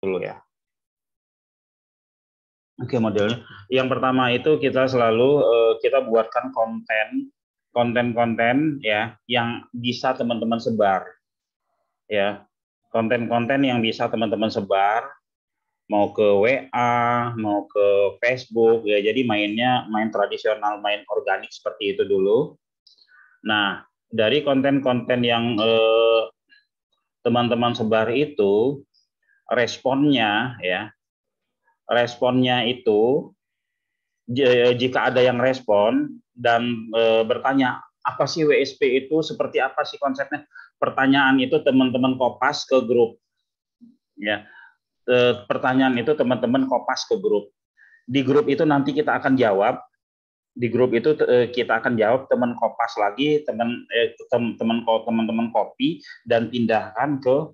dulu ya. Oke, modelnya. Yang pertama itu kita selalu kita buatkan konten-konten ya yang bisa teman-teman sebar ya. Konten-konten yang bisa teman-teman sebar mau ke WA, mau ke Facebook ya. Jadi main tradisional, main organik seperti itu dulu. Nah, dari konten-konten yang teman-teman sebar itu responnya itu jika ada yang respon dan bertanya apa sih WSP itu, seperti apa sih konsepnya, pertanyaan itu teman-teman kopas ke grup ya. Pertanyaan itu teman-teman kopas ke grup. Di grup itu nanti kita akan jawab. Di grup itu kita akan jawab, teman kopas lagi, teman-teman copy dan pindahkan ke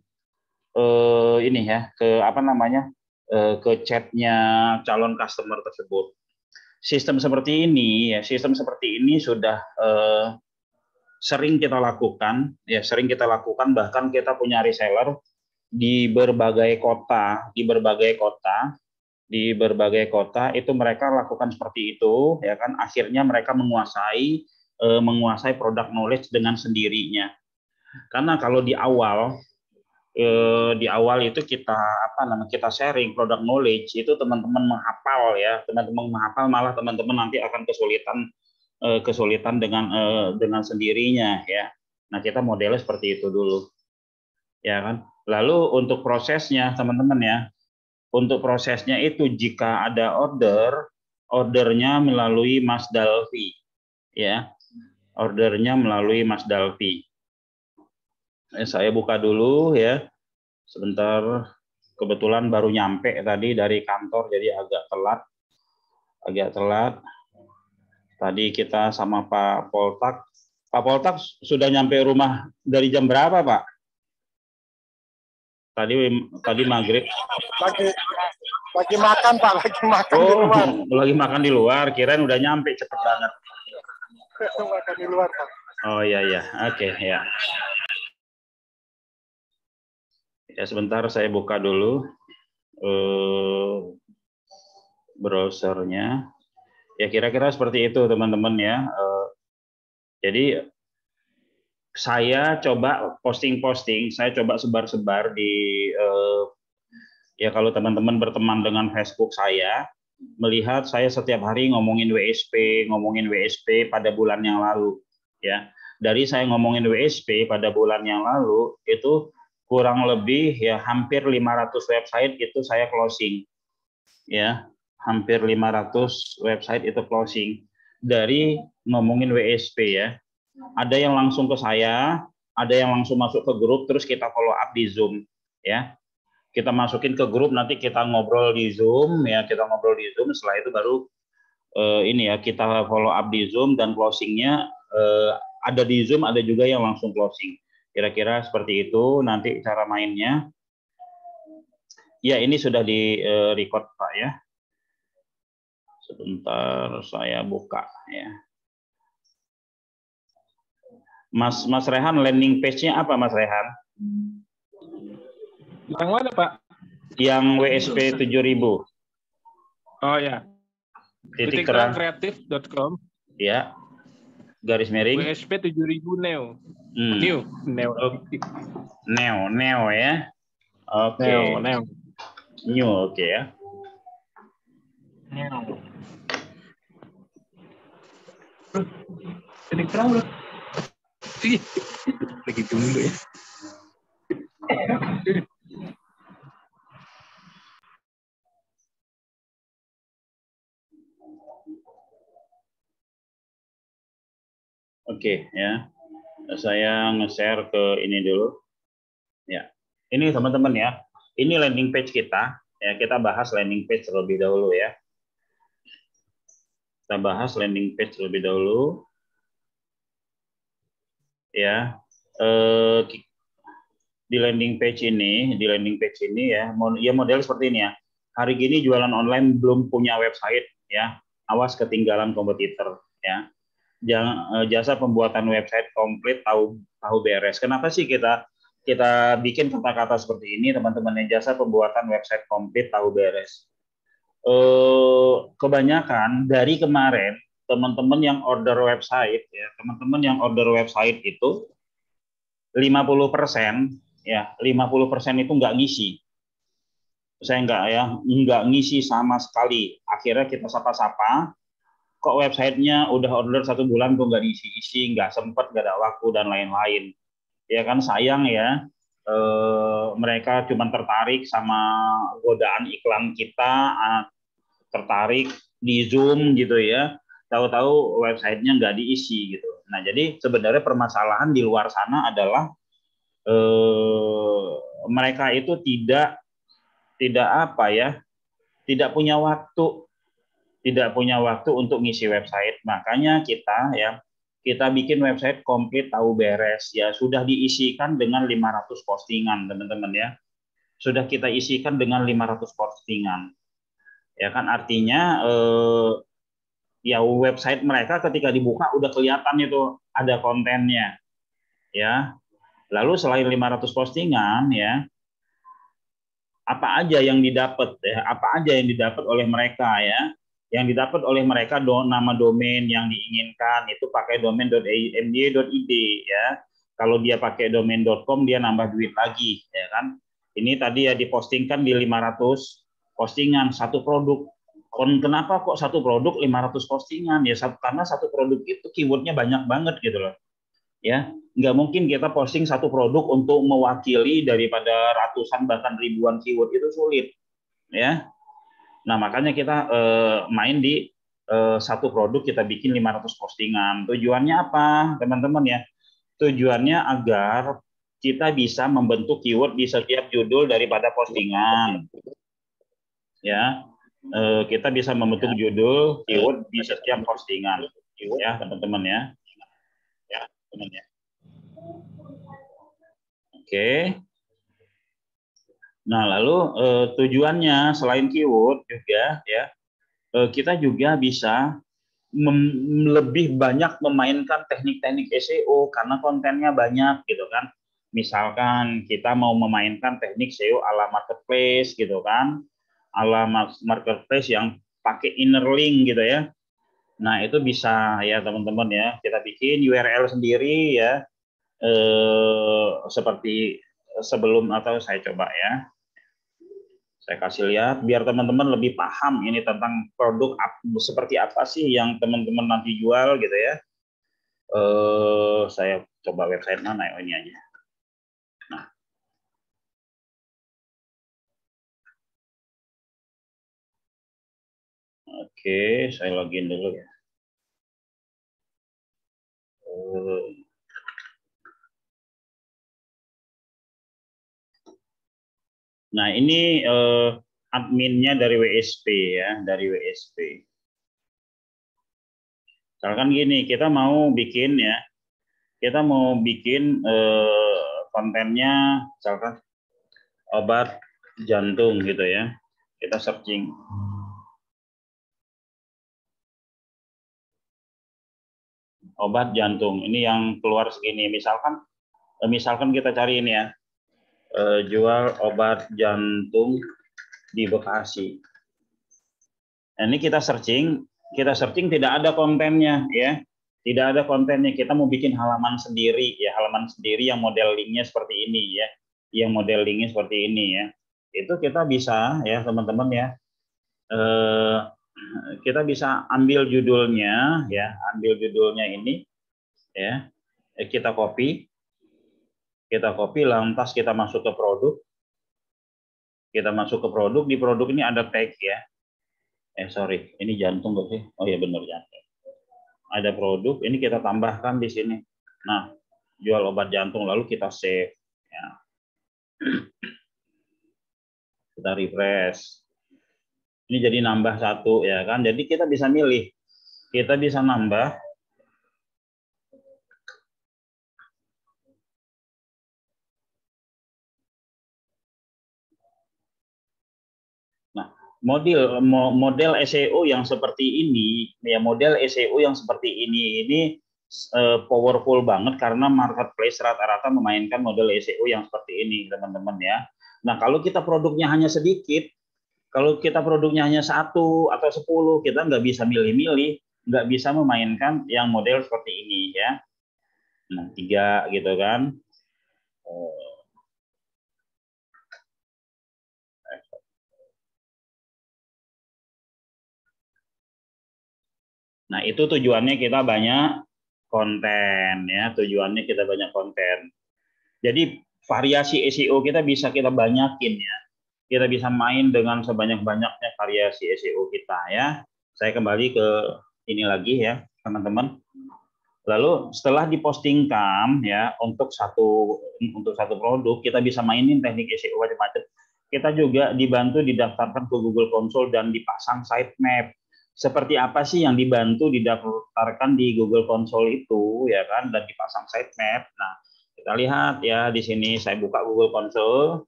ini ya, ke apa namanya, ke chatnya calon customer tersebut. Sistem seperti ini sudah sering kita lakukan ya, bahkan kita punya reseller di berbagai kota itu mereka lakukan seperti itu ya kan, akhirnya mereka menguasai product knowledge dengan sendirinya. Karena kalau di awal itu kita sharing product knowledge itu teman-teman menghafal malah teman-teman nanti akan kesulitan dengan sendirinya ya. Nah, kita modelnya seperti itu dulu ya kan. Lalu untuk prosesnya teman-teman ya, untuk prosesnya itu jika ada ordernya melalui Mas Dalvi ya, saya buka dulu ya sebentar, kebetulan baru nyampe tadi dari kantor jadi agak telat. Tadi kita sama Pak Poltak sudah nyampe rumah dari jam berapa, Pak? Tadi maghrib. Lagi makan, Pak. Lagi makan di luar. Lagi makan di luar. Kirain udah nyampe, cepet banget. Makan di luar, Pak. Oh iya. Oke, ya. Ya, sebentar saya buka dulu browsernya. Ya, kira-kira seperti itu, teman-teman ya. Jadi saya coba saya coba sebar-sebar di ya, kalau teman-teman berteman dengan Facebook saya, melihat saya setiap hari ngomongin WSP pada bulan yang lalu ya. Dari saya ngomongin WSP pada bulan yang lalu itu kurang lebih ya hampir 500 website itu saya closing ya. Hampir 500 website itu closing dari ngomongin WSP ya. Ada yang langsung ke saya, ada yang langsung masuk ke grup, terus kita follow up di Zoom ya. Kita masukin ke grup, nanti kita ngobrol di Zoom ya, setelah itu baru ini ya, kita follow up di Zoom dan closingnya ada di Zoom, ada juga yang langsung closing. Kira-kira seperti itu nanti cara mainnya. Ya, ini sudah di record, Pak ya. Sebentar saya buka ya. Mas Rehan, landing page-nya apa, Mas Rehan? Yang mana, Pak? Yang WSP 7000. Oh ya. Titik terang kreatif.com. ya. Garis miring WSP 7000 Neo. Neo ya. Oke. Neo. New, oke ya. Neo. Titik terang udah. Lagi tunggu ya. Oke ya. Saya nge-share ke ini dulu. Ya. Ini teman-teman ya. Ini landing page kita. Ya, kita bahas landing page terlebih dahulu ya. Kita bahas landing page terlebih dahulu. Ya. Di landing page ini ya, model seperti ini ya. Hari gini jualan online belum punya website ya. Awas ketinggalan kompetitor ya. Jasa pembuatan website komplit tahu beres. Kenapa sih kita kita bikin kata-kata seperti ini, teman-teman, jasa pembuatan website komplit tahu beres. Kebanyakan dari kemarin teman-teman yang order website ya, teman-teman yang order website itu 50% ya, 50% itu nggak ngisi. Saya nggak ngisi sama sekali. Akhirnya kita sapa-sapa, kok websitenya udah order 1 bulan kok nggak diisi-isi, nggak sempet, nggak ada waktu dan lain-lain. Ya kan sayang ya, mereka cuma tertarik sama godaan iklan kita, tertarik di Zoom gitu ya, tahu-tahu websitenya nggak diisi gitu. Nah jadi sebenarnya permasalahan di luar sana adalah mereka itu tidak apa ya, tidak punya waktu untuk ngisi website. Makanya kita bikin website komplit tahu beres ya, sudah diisikan dengan 500 postingan, teman-teman ya. Sudah kita isikan dengan 500 postingan. Ya kan artinya ya website mereka ketika dibuka udah kelihatan itu ada kontennya. Ya. Lalu selain 500 postingan ya, apa aja yang didapat ya, apa aja yang didapat oleh mereka ya. Yang didapat oleh mereka nama domain yang diinginkan itu pakai domain.md.id ya. Kalau dia pakai domain.com dia nambah duit lagi ya kan. Ini tadi ya dipostingkan di 500 postingan satu produk. Kenapa kok satu produk 500 postingan? Ya karena satu produk itu keywordnya banyak banget gitu loh. Ya, nggak mungkin kita posting satu produk untuk mewakili daripada ratusan bahkan ribuan keyword, itu sulit ya. Nah, makanya kita main di satu produk kita bikin 500 postingan. Tujuannya apa, teman-teman ya? Tujuannya agar kita bisa membentuk keyword di setiap judul daripada postingan. Ya. Kita bisa membentuk judul keyword di setiap postingan. Ya, teman-teman ya. Ya, teman ya. Oke. Nah, lalu tujuannya selain keyword juga ya, kita juga bisa lebih banyak memainkan teknik-teknik SEO karena kontennya banyak gitu kan. Misalkan kita mau memainkan teknik SEO ala marketplace gitu kan, ala marketplace yang pakai inner link gitu ya. Nah, itu bisa ya teman-teman ya, kita bikin URL sendiri ya, seperti sebelum, atau saya coba ya. Saya kasih lihat biar teman-teman lebih paham ini tentang produk seperti apa sih yang teman-teman nanti jual gitu ya. Saya coba website mana ya, ini aja. Nah, oke, saya login dulu ya. Nah, ini adminnya dari WSP ya, dari WSP. Misalkan gini, kita mau bikin ya, kita mau bikin kontennya misalkan obat jantung gitu ya. Kita searching. Obat jantung, ini yang keluar segini. Misalkan kita cari ini ya, jual obat jantung di Bekasi. Nah, ini kita searching tidak ada kontennya ya, tidak ada kontennya. Kita mau bikin halaman sendiri ya, halaman sendiri yang model linknya seperti ini ya, yang model linknya seperti ini ya. Itu kita bisa ya teman-teman ya, kita bisa ambil judulnya ya, ambil judulnya ini ya, kita copy lantas kita masuk ke produk, di produk ini ada tag ya. Sorry, ini jantung nggak sih? Oh ya benar jantung. Ada produk, ini kita tambahkan di sini. Nah, jual obat jantung, lalu kita save. Ya. Kita refresh. Ini jadi nambah satu ya kan. Jadi kita bisa milih, kita bisa nambah. Nah, model SEO yang seperti ini, ya model SEO yang seperti ini powerful banget karena marketplace rata-rata memainkan model SEO yang seperti ini, teman-teman ya. Nah, kalau kita produknya hanya sedikit, kalau kita produknya hanya 1 atau 10, kita nggak bisa milih-milih, nggak bisa memainkan yang model seperti ini ya. Nah, 3 gitu kan. Nah, itu tujuannya kita banyak konten ya, tujuannya kita banyak konten. Jadi variasi SEO kita bisa kita banyakin ya. Kita bisa main dengan sebanyak-banyaknya variasi SEO kita ya. Saya kembali ke ini lagi ya, teman-teman. Lalu setelah dipostingkan ya untuk satu produk, kita bisa mainin teknik SEO macam-macam. Kita juga dibantu didaftarkan ke Google Console dan dipasang sitemap. Seperti apa sih yang dibantu didaftarkan di Google Console itu ya kan, dan dipasang sitemap. Nah, kita lihat ya di sini, saya buka Google Console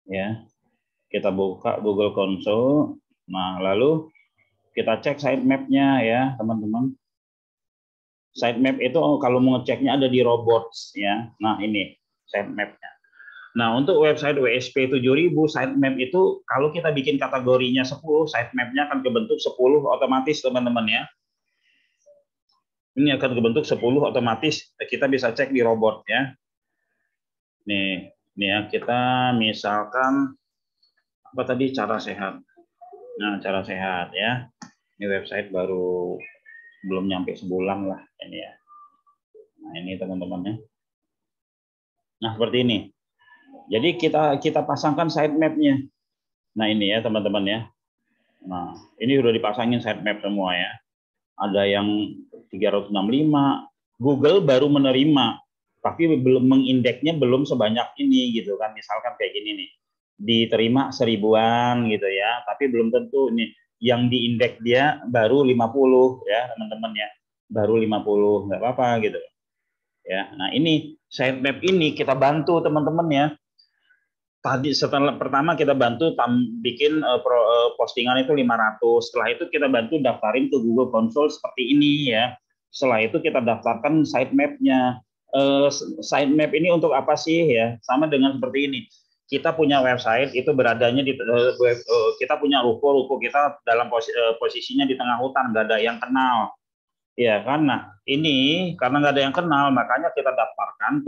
ya. Kita buka Google Console. Nah, lalu kita cek sitemap-nya ya, teman-teman. Sitemap itu kalau mau ngeceknya ada di robots ya. Nah, ini sitemap-nya. Nah, untuk website WSP 7000 sitemap itu kalau kita bikin kategorinya 10, sitemap-nya akan kebentuk 10 otomatis, teman-teman ya. Ini akan kebentuk 10 otomatis. Kita bisa cek di robot ya. Nih ya, kita misalkan apa tadi, cara sehat. Nah, cara sehat ya. Ini website baru belum nyampe sebulan lah ini ya. Nah, ini teman-temannya. Nah, seperti ini. Jadi kita pasangkan sitemap-nya. Nah, ini ya teman-teman ya. Nah, ini udah dipasangin sitemap semua ya. Ada yang 365. Google baru menerima, tapi belum mengindeksnya belum sebanyak ini gitu kan. Misalkan kayak gini nih. Diterima 1000-an gitu ya, tapi belum tentu nih yang diindeks dia baru 50 ya, teman-teman ya. Baru 50, nggak apa-apa gitu. Ya. Nah, ini sitemap ini kita bantu teman-teman ya. Tadi setelah pertama kita bantu bikin postingan itu 500. Setelah itu kita bantu daftarin ke Google Console seperti ini ya. Setelah itu kita daftarkan sitemap-nya. Sitemap ini untuk apa sih ya? Sama dengan seperti ini. Kita punya website itu beradanya di kita punya ruko kita dalam posisinya di tengah hutan, nggak ada yang kenal. Ya kan? Nah, ini karena nggak ada yang kenal, makanya kita daftarkan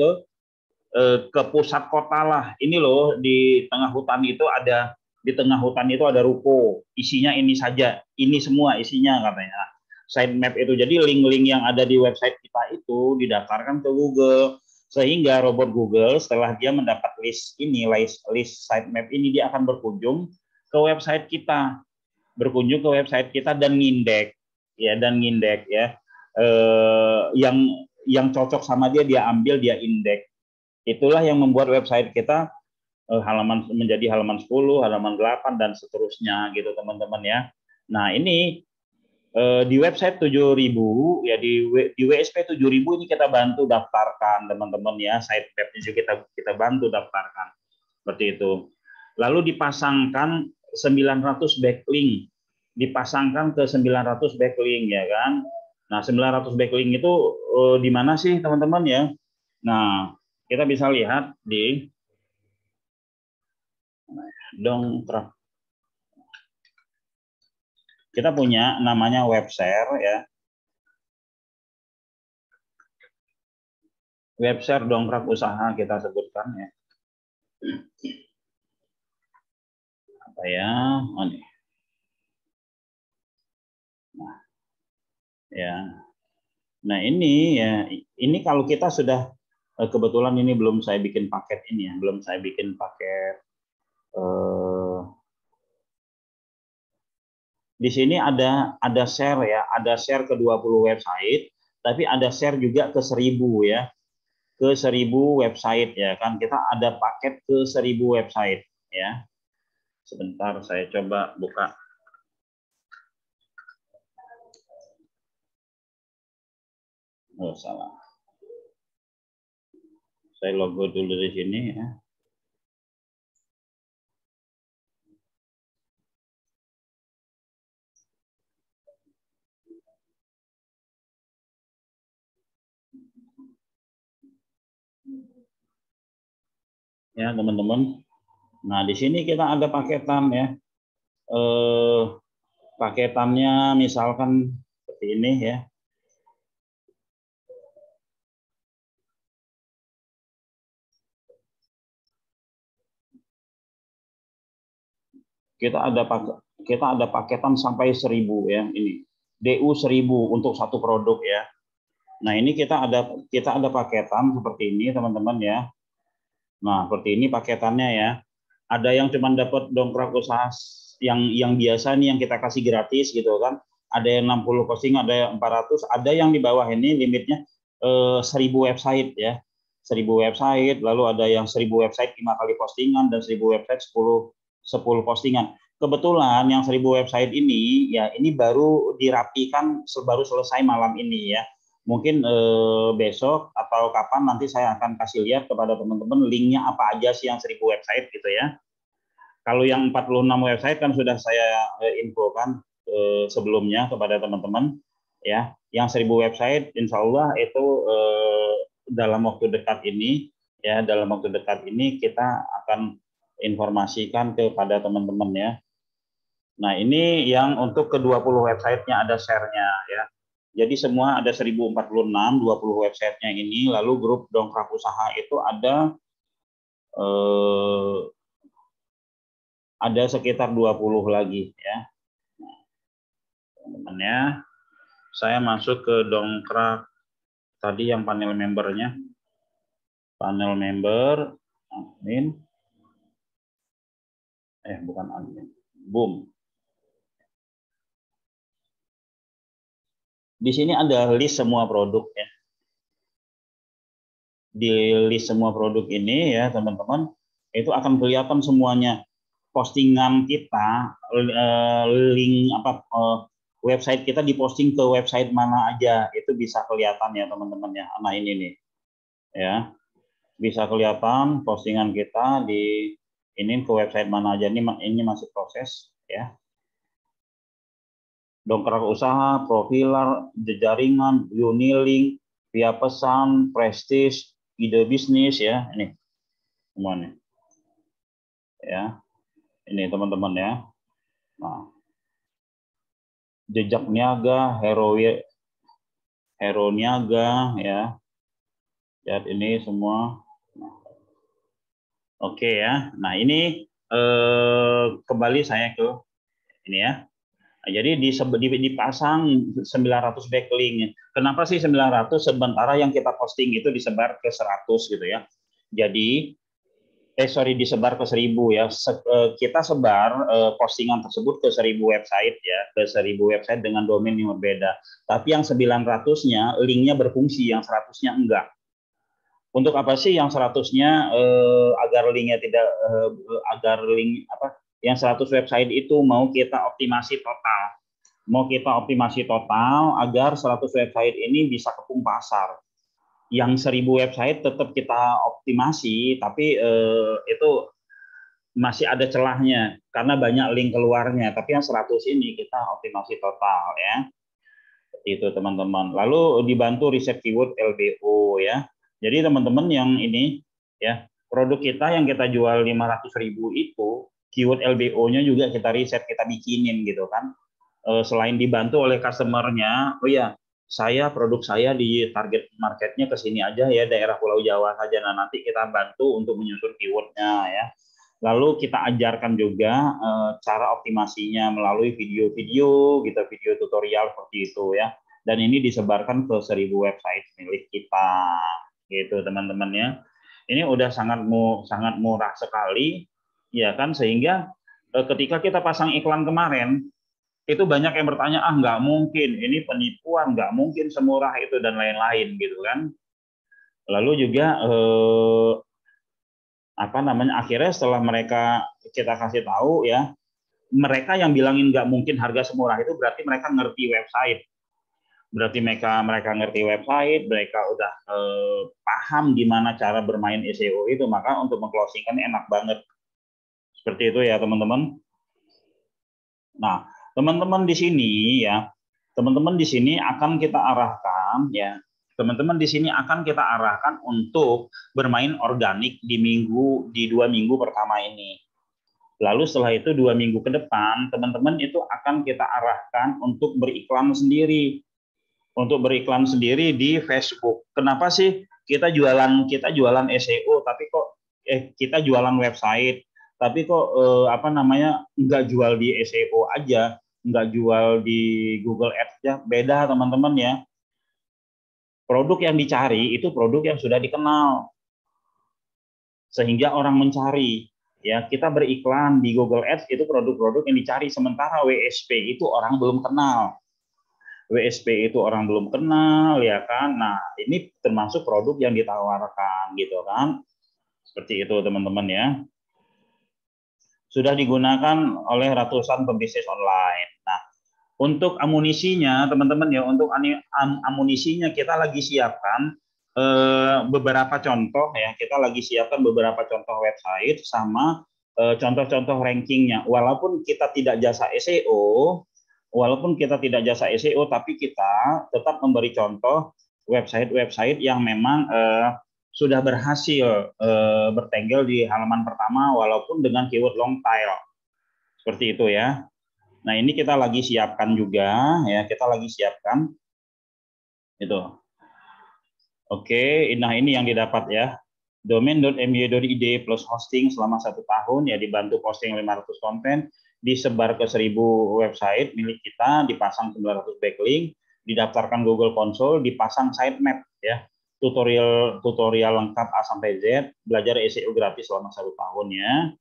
ke pusat kota lah. Ini loh di tengah hutan itu ada ruko, isinya ini saja, ini semua isinya katanya. Sitemap itu jadi link-link yang ada di website kita itu didaftarkan ke Google, sehingga robot Google setelah dia mendapat list sitemap ini, dia akan berkunjung ke website kita, dan ngindek ya, yang cocok sama dia ambil, dia indeks. Itulah yang membuat website kita menjadi halaman 10, halaman 8 dan seterusnya gitu teman-teman ya. Nah, ini di website 7000 ya, di WSP 7000 ini kita bantu daftarkan teman-teman ya, sitemap-nya juga kita bantu daftarkan. Seperti itu. Lalu dipasangkan 900 backlink. Dipasangkan ke 900 backlink ya kan. Nah, 900 backlink itu di mana sih teman-teman ya? Nah, kita bisa lihat di dongkrak. Kita punya namanya webshare ya. Webshare dongkrak usaha kita sebutkan ya. Apa ya? Oh, nih. Nah, ya. Nah, ini ya, ini kalau kita sudah kebetulan ini belum saya bikin paket ini ya, belum saya bikin paket di sini ada share ya, ada share ke 20 website, tapi ada share juga ke 1000 ya. Ke 1000 website ya kan, kita ada paket ke 1000 website ya. Sebentar saya coba buka. Oh, salah. Saya logo dulu di sini ya. ya teman-teman. Nah di sini kita ada paketan ya. Paketannya misalkan seperti ini ya. Kita ada paketan sampai 1.000 ya ini. DU 1.000 untuk satu produk ya. Nah, ini kita ada paketan seperti ini teman-teman ya. Nah, seperti ini paketannya ya. Ada yang cuma dapat dongkrak usaha yang biasa nih yang kita kasih gratis gitu kan. Ada yang 60 posting, ada yang 400, ada yang di bawah ini limitnya 1.000 website ya. 1.000 website, lalu ada yang 1.000 website 5 kali postingan dan 1.000 website 10 postingan. Kebetulan yang 1.000 website ini ya ini baru dirapikan baru selesai malam ini ya. Mungkin besok atau kapan nanti saya akan kasih lihat kepada teman-teman linknya apa aja sih yang 1.000 website gitu ya. Kalau yang 46 website kan sudah saya infokan sebelumnya kepada teman-teman ya. Yang 1.000 website insya Allah itu dalam waktu dekat ini ya, dalam waktu dekat ini kita akan informasikan kepada teman-teman ya. Nah, ini yang untuk ke-20 websitenya ada share-nya ya. Jadi semua ada 1046, 20 websitenya ini, lalu grup dongkrak usaha itu ada sekitar 20 lagi ya. Teman-teman ya. Saya masuk ke dongkrak tadi yang panel membernya. Panel member, admin. Bukan admin. Boom. Di sini ada list semua produk ya. Di list semua produk ini ya teman-teman, itu akan kelihatan semuanya. Postingan kita, link website kita diposting ke website mana aja, itu bisa kelihatan ya teman-teman ya. Nah ini nih ya, bisa kelihatan postingan kita di ini ke website mana aja. Ini masih proses ya. Dongkrak usaha, profiler, jejaringan, Unilink, via pesan, prestis, ide bisnis ya, ini semuanya. Ya. Ini teman-teman ya. Nah. Jejak niaga, hero niaga ya. Lihat ini semua. Oke ya. Nah, ini kembali saya ke ini ya. Jadi dipasang 900 backlink. Kenapa sih 900 sementara yang kita posting itu disebar ke 100 gitu ya. Jadi disebar ke 1.000 ya. Kita sebar postingan tersebut ke 1.000 website ya, ke 1.000 website dengan domain yang berbeda. Tapi yang 900-nya linknya berfungsi, yang 100-nya enggak. Untuk apa sih yang 100-nya agar linknya tidak agar link yang 100 website itu mau kita optimasi total. Mau kita optimasi total agar 100 website ini bisa kepung pasar. Yang 1.000 website tetap kita optimasi, tapi itu masih ada celahnya karena banyak link keluarnya. Tapi yang 100 ini kita optimasi total ya. Seperti itu teman-teman. Lalu dibantu riset keyword LBO ya. Jadi teman-teman yang ini ya, produk kita yang kita jual 500.000 itu keyword LBO-nya juga kita riset, kita bikinin gitu kan. Selain dibantu oleh customer-nya, oh ya, produk saya di target marketnya ke sini aja ya, daerah Pulau Jawa saja. Nah, nanti kita bantu untuk menyusun keyword-nya ya. Lalu kita ajarkan juga cara optimasinya melalui video-video gitu, video tutorial seperti itu ya. Dan ini disebarkan ke 1.000 website milik kita gitu teman-teman ya. Ini udah sangat murah sekali ya kan, sehingga ketika kita pasang iklan kemarin itu banyak yang bertanya, nggak mungkin ini penipuan, nggak mungkin semurah itu dan lain-lain gitu kan. Lalu juga akhirnya setelah kita kasih tahu ya, mereka yang bilangin nggak mungkin harga semurah itu berarti mereka ngerti website. Berarti mereka ngerti website, mereka udah paham gimana cara bermain SEO itu, maka untuk meng-closing kan enak banget. Seperti itu ya teman-teman. Nah, teman-teman di sini ya, teman-teman di sini akan kita arahkan ya Teman-teman di sini akan kita arahkan untuk bermain organik di 2 minggu pertama ini. Lalu setelah itu 2 minggu ke depan, teman-teman itu akan kita arahkan untuk beriklan sendiri. Untuk beriklan sendiri di Facebook. Kenapa sih kita jualan SEO, tapi kok kita jualan website, tapi kok nggak jual di SEO aja, nggak jual di Google Ads ya? Beda teman-teman ya. Produk yang dicari itu produk yang sudah dikenal, sehingga orang mencari. Ya, kita beriklan di Google Ads itu produk-produk yang dicari, sementara WSP itu orang belum kenal. WSP itu orang belum kenal, ya kan? Nah, ini termasuk produk yang ditawarkan, gitu kan? Seperti itu, teman-teman ya. Sudah digunakan oleh ratusan pebisnis online. Nah, untuk amunisinya, teman-teman ya, untuk amunisinya kita lagi siapkan beberapa contoh ya. Kita lagi siapkan beberapa contoh website sama contoh-contoh rankingnya. Walaupun kita tidak jasa SEO, tapi kita tetap memberi contoh website-website yang memang sudah berhasil bertengger di halaman pertama walaupun dengan keyword long tail. Seperti itu ya. Nah, ini kita lagi siapkan juga ya, itu. Oke, nah ini yang didapat ya. Domain.my.id plus hosting selama 1 tahun ya, dibantu posting 500 konten, disebar ke 1000 website milik kita, dipasang 900 backlink, didaftarkan Google Console, dipasang sitemap ya. Tutorial lengkap A sampai Z, belajar SEO gratis selama 1 tahun ya.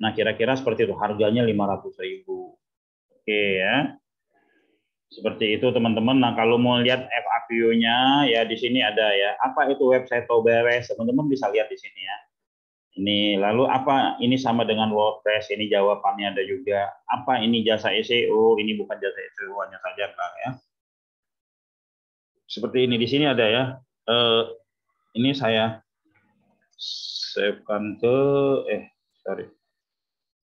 Nah, kira-kira seperti itu, harganya 500.000. Oke ya. Seperti itu teman-teman. Nah, kalau mau lihat FAQ-nya ya di sini ada ya. Apa itu website beres? Teman-teman bisa lihat di sini ya. Ini lalu apa ini sama dengan WordPress? Ini jawabannya ada juga. Apa ini jasa SEO? Ini bukan jasa SEO hanya saja Kak ya. Seperti ini di sini ada ya. Ini saya save-kan ke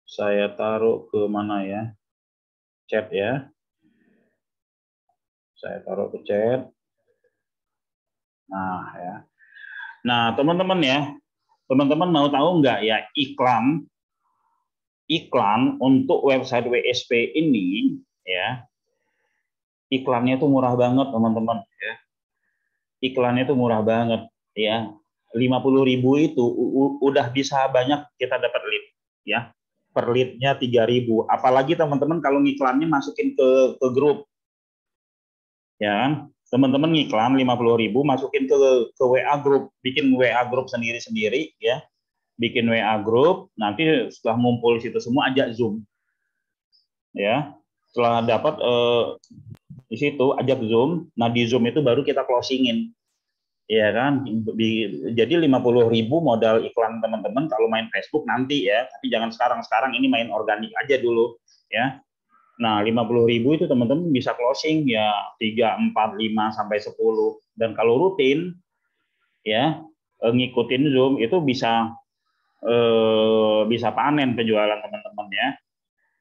saya taruh ke mana ya? Chat ya. Saya taruh ke chat. Nah ya. Nah teman-teman ya, teman-teman mau tahu nggak ya iklan untuk website WSP ini ya, iklannya itu murah banget teman-teman ya. Iklannya itu murah banget ya. 50.000 itu udah bisa banyak kita dapat lead ya. Per leadnya 3.000. Apalagi teman-teman kalau ngiklannya masukin ke grup ya. Teman-teman ngiklan 50.000 masukin ke WA grup, bikin WA grup sendiri-sendiri ya. Bikin WA grup, nanti setelah ngumpul situ semua ajak Zoom. Ya. Setelah dapat di situ ajak Zoom, nah di Zoom itu baru kita closingin. Ya kan? Jadi 50.000 modal iklan teman-teman kalau main Facebook nanti ya, tapi jangan sekarang ini main organik aja dulu ya. Nah, 50.000 itu teman-teman bisa closing ya 3, 4, 5 sampai 10. Dan kalau rutin ya ngikutin Zoom itu bisa panen penjualan teman-teman ya.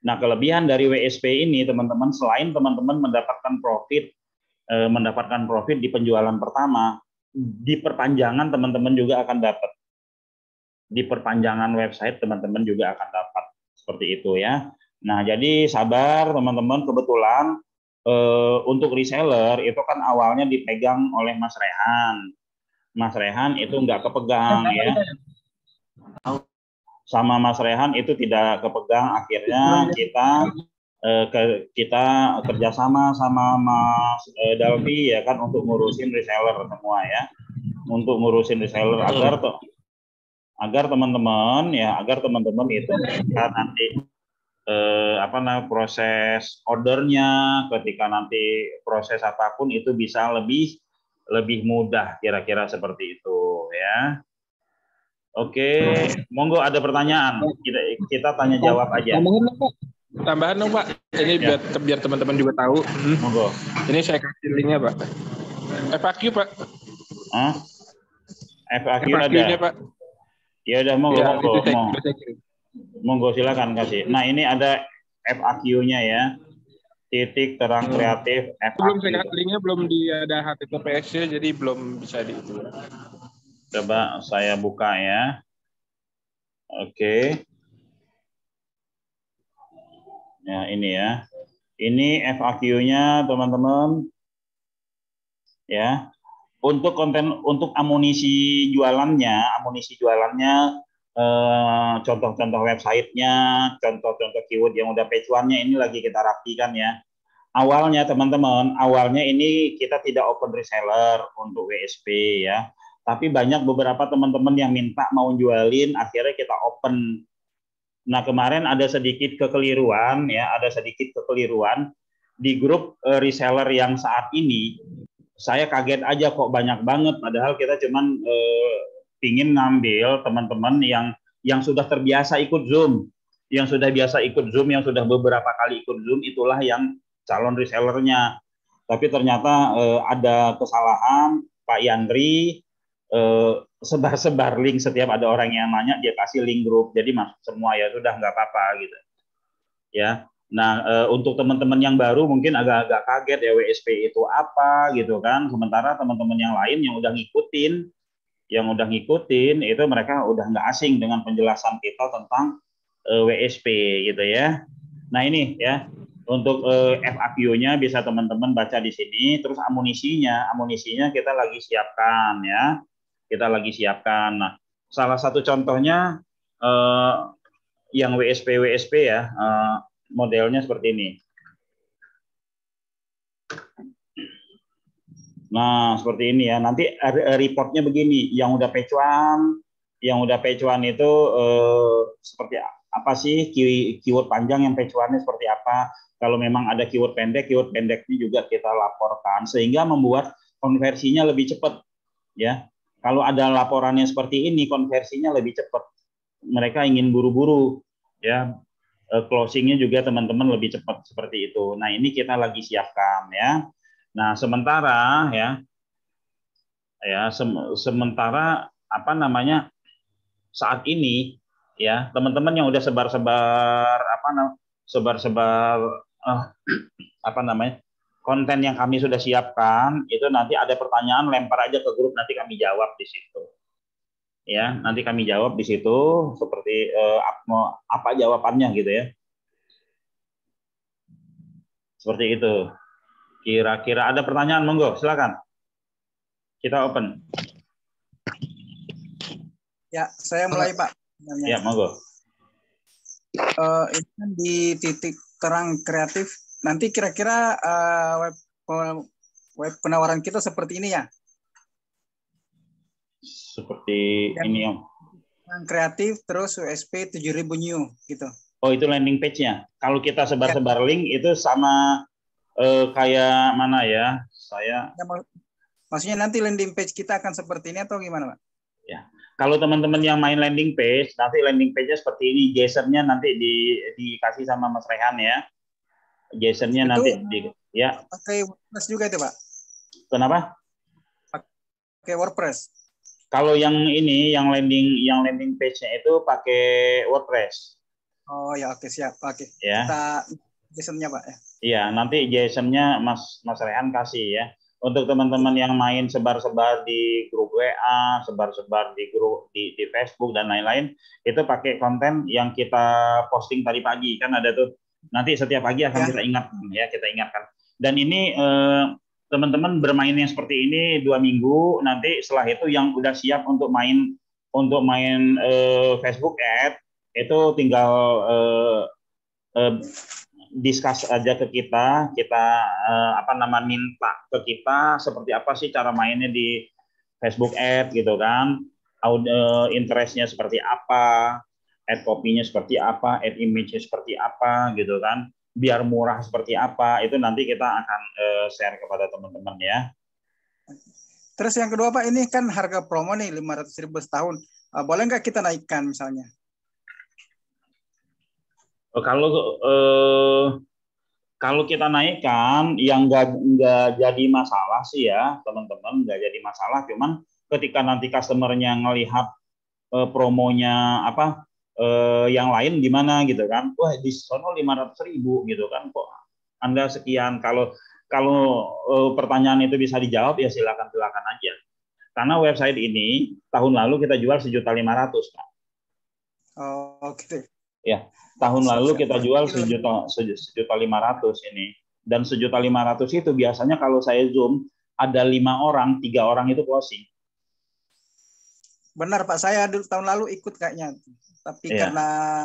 Nah, kelebihan dari WSP ini teman-teman, selain teman-teman mendapatkan profit di penjualan pertama, di perpanjangan teman-teman juga akan dapat. Di perpanjangan website teman-teman juga akan dapat. Seperti itu ya. Nah, jadi sabar teman-teman, kebetulan untuk reseller itu kan awalnya dipegang oleh Mas Rehan. Mas Rehan itu nggak kepegang ya. Sama Mas Rehan itu tidak kepegang, akhirnya kita kerjasama sama Mas Dalvi ya kan untuk ngurusin reseller semua ya, untuk ngurusin reseller agar teman-teman itu ketika nanti proses ordernya, ketika nanti proses apapun itu bisa lebih mudah, kira-kira seperti itu ya. Oke, monggo ada pertanyaan, kita tanya jawab aja. Tambahan dong Pak, ini ya. biar teman-teman juga tahu. Monggo. Ini saya kasih linknya Pak. FAQ Pak. FAQ-nya Pak. Ya udah monggo. Monggo silakan kasih. Nah ini ada FAQ-nya ya. titik terang kreatif Belum FAQ. linknya belum ada HTTPS-nya, jadi belum bisa di itu. Coba saya buka ya. Oke. Ya, ini ya. Ini FAQ-nya, teman-teman. Ya. Untuk konten, untuk amunisi jualannya, contoh-contoh websitenya, contoh-contoh keyword yang udah page one-nya ini lagi kita rapikan ya. Awalnya teman-teman, awalnya ini kita tidak open reseller untuk WSP ya. Tapi banyak beberapa teman-teman yang minta mau jualin, akhirnya kita open. Nah, kemarin ada sedikit kekeliruan ya, di grup reseller yang saat ini. Saya kaget aja kok banyak banget, padahal kita cuman pingin ngambil teman-teman yang sudah terbiasa ikut Zoom, yang sudah biasa ikut Zoom, yang sudah beberapa kali ikut Zoom, itulah yang calon resellernya. Tapi ternyata ada kesalahan, Pak Yandri sebar-sebar link, setiap ada orang yang nanya dia kasih link grup, jadi masuk semua, ya sudah nggak apa-apa gitu ya. Nah, untuk teman-teman yang baru mungkin agak-agak kaget ya, WSP itu apa gitu kan. Sementara teman-teman yang lain yang udah ngikutin itu mereka udah nggak asing dengan penjelasan kita tentang WSP gitu ya. Nah, ini ya, untuk FAQ-nya bisa teman-teman baca di sini. Terus amunisinya kita lagi siapkan ya. Kita lagi siapkan. Nah, salah satu contohnya yang WSP ya, modelnya seperti ini. Nah, seperti ini ya. Nanti reportnya begini, yang udah page one itu seperti apa sih keyword panjang yang page one-nya seperti apa. Kalau memang ada keyword pendeknya juga kita laporkan sehingga membuat konversinya lebih cepat ya. Kalau ada laporannya seperti ini, konversinya lebih cepat. Mereka ingin buru-buru ya. Closingnya juga teman-teman lebih cepat seperti itu. Nah, ini kita lagi siapkan ya. Nah, sementara sementara apa namanya, saat ini ya, teman-teman yang udah sebar-sebar apa namanya, konten yang kami sudah siapkan, itu nanti ada pertanyaan lempar aja ke grup, nanti kami jawab di situ. Ya, nanti kami jawab di situ seperti apa jawabannya gitu ya. Seperti itu. Kira-kira ada pertanyaan, monggo, silakan. Kita open. Ya, saya mulai Pak. Ya, monggo. Ini kan di titik terang kreatif. Nanti kira-kira web penawaran kita seperti ini ya? Seperti dan ini, Om. Yang kreatif terus USP 7.000 new gitu. Oh, itu landing page-nya. Kalau kita sebar-sebar link itu sama kayak mana ya? Saya ya, maksudnya nanti landing page kita akan seperti ini atau gimana, Pak? Ya. Kalau teman-teman yang main landing page, nanti landing page-nya seperti ini. JSON-nya nanti dikasih sama Mas Rehan ya. JSON-nya nanti ya. Pakai WordPress juga itu, Pak? Kenapa? Pakai WordPress. Kalau yang ini, yang landing page-nya itu pakai WordPress. Oh ya, oke, siap. Oke. Ya. Kita JSON-nya, Pak ya. Iya, nanti JSON-nya Mas Rehan kasih ya. Untuk teman-teman yang main sebar-sebar di grup WA, sebar-sebar di grup di Facebook dan lain-lain, itu pakai konten yang kita posting tadi pagi, kan ada tuh. Nanti setiap pagi akan kita ingatkan. Dan ini teman-teman bermain yang seperti ini 2 minggu, nanti setelah itu yang udah siap untuk main Facebook Ad, itu tinggal discuss aja ke kita minta ke kita seperti apa sih cara mainnya di Facebook Ad gitu kan, interestnya seperti apa, ad copy-nya seperti apa, ad image-nya seperti apa gitu kan, biar murah seperti apa, itu nanti kita akan share kepada teman-teman ya. Terus yang kedua Pak, ini kan harga promo nih 500.000 setahun, boleh nggak kita naikkan misalnya? Kalau kita naikkan, yang nggak jadi masalah sih ya teman-teman, nggak jadi masalah. Cuman ketika nanti customernya ngelihat promonya yang lain gimana gitu kan, wah diskon 500.000 gitu kan, kok Anda sekian. Kalau pertanyaan itu bisa dijawab ya silakan aja. Karena website ini tahun lalu kita jual 1.500.000, Pak. Oh, gitu. Ya, tahun lalu kita jual 1.500.000 ini. Dan 1.500.000 itu biasanya kalau saya zoom ada 5 orang, 3 orang itu closing. Benar Pak, saya dulu tahun lalu ikut kayaknya, tapi karena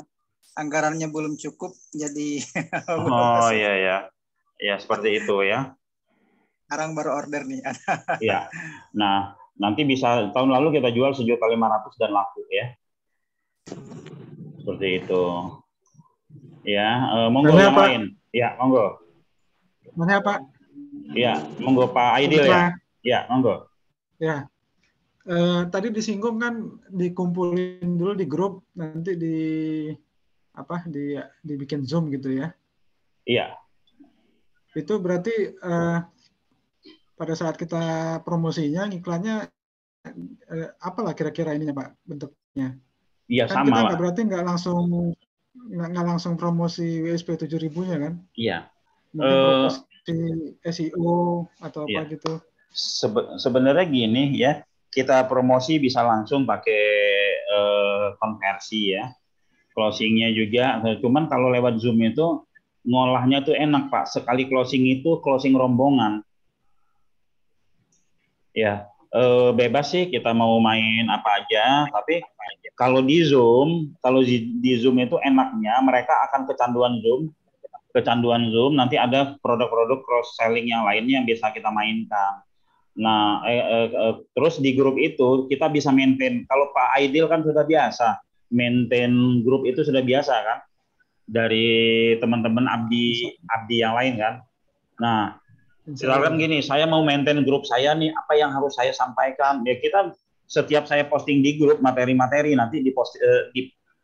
anggarannya belum cukup, jadi oh iya, seperti itu ya. Sekarang baru order nih. Iya. Nah, nanti bisa tahun lalu kita jual 1.500.000 dan laku ya. Seperti itu. Ya, monggo yang lain. Ya, monggo. Mana Pak? Ya, monggo Pak Aidil ya. Ya, monggo. Ya. Tadi disinggung kan dikumpulin dulu di grup, nanti dibikin Zoom gitu ya. Iya. Itu berarti pada saat kita promosinya, iklannya apalah kira-kira ininya Pak bentuknya? Iya kan sama. Kita berarti nggak langsung promosi WSP 7.000-nya kan? Iya. Mungkin promosi SEO atau apa gitu. Sebenarnya gini ya, kita promosi bisa langsung pakai konversi ya, closingnya juga. Cuman kalau lewat Zoom itu ngolahnya tuh enak Pak. Sekali closing itu closing rombongan. Ya, bebas sih kita mau main apa aja. Tapi kalau di Zoom itu enaknya mereka akan kecanduan Zoom. Nanti ada produk-produk cross selling yang lainnya yang bisa kita mainkan. Nah, terus di grup itu kita bisa maintain. Kalau Pak Aidil kan sudah biasa maintain grup itu sudah biasa kan dari teman-teman abdi yang lain kan. Nah, misalkan gini, saya mau maintain grup saya nih, apa yang harus saya sampaikan? Ya kita setiap saya posting di grup materi-materi nanti di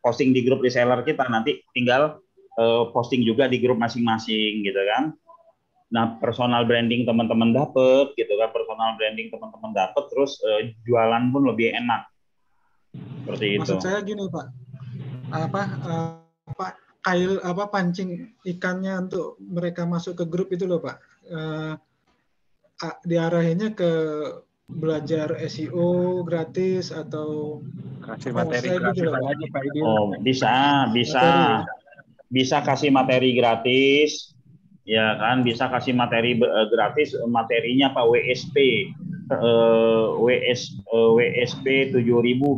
posting di grup reseller kita, nanti tinggal posting juga di grup masing-masing gitu kan. Nah, personal branding teman-teman dapet gitu kan, terus jualan pun lebih enak. Seperti itu. Maksud saya gini Pak, pancing ikannya untuk mereka masuk ke grup itu loh Pak, diarahinnya ke belajar SEO gratis atau kasih materi gratis gitu aja Pak Idil. Oh, bisa kasih materi gratis. Ya kan, bisa kasih materi gratis, materinya Pak WSP. WSP 7.000,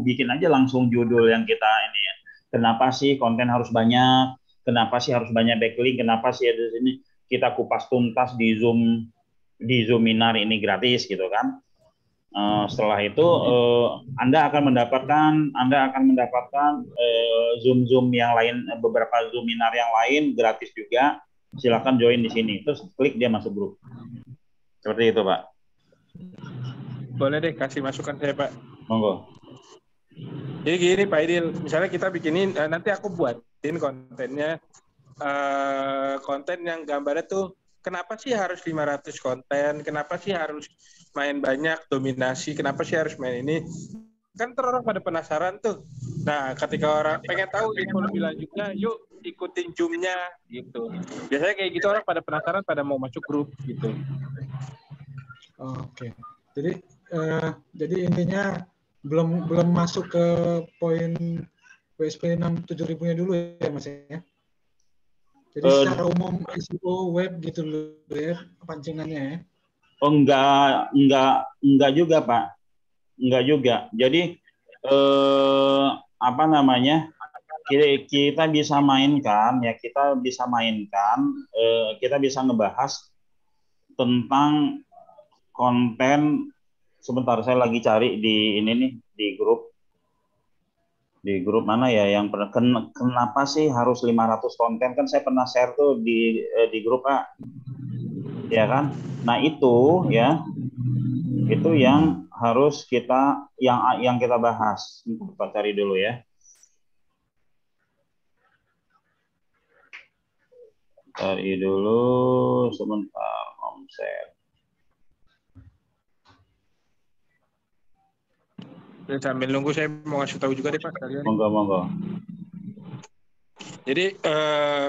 bikin aja langsung judul yang kita ini ya. Kenapa sih konten harus banyak? Kenapa sih harus banyak backlink? Kenapa sih ada sini? Kita kupas tuntas di Zoominar ini gratis gitu kan. Setelah itu Anda akan mendapatkan Zoom yang lain, beberapa Zoominar yang lain gratis juga. Silakan join di sini, terus klik dia masuk grup. Seperti itu Pak. Boleh deh kasih masukan saya Pak. Monggo. Jadi gini Pak Idil, misalnya kita bikinin, nanti aku buatin kontennya, konten yang gambarnya tuh kenapa sih harus 500 konten, kenapa sih harus main banyak, dominasi, kenapa sih harus main ini. Kan orang pada penasaran tuh. Nah, ketika orang pengen tahu info lebih lanjutnya, yuk ikutin Zoom-nya gitu. Biasanya kayak gitu orang pada penasaran, pada mau masuk grup gitu. Oke. Jadi intinya belum masuk ke poin WSP 7.000-nya dulu ya Mas ya. Jadi secara umum SEO web gitu loh ya pancingannya ya. Oh enggak juga Pak. Enggak juga. Jadi kita bisa mainkan ya, kita bisa ngebahas tentang konten. Sebentar, saya lagi cari di ini nih, di grup mana ya yang kenapa sih harus 500 konten, kan saya pernah share tuh di grup Pak. Ya kan? Nah, itu ya. Itu yang harus yang kita bahas. Kita cari dulu ya. Cari dulu sebentar, omset. Dan sambil nunggu saya mau ngasih tahu juga deh Pak kalian. Monggo. Jadi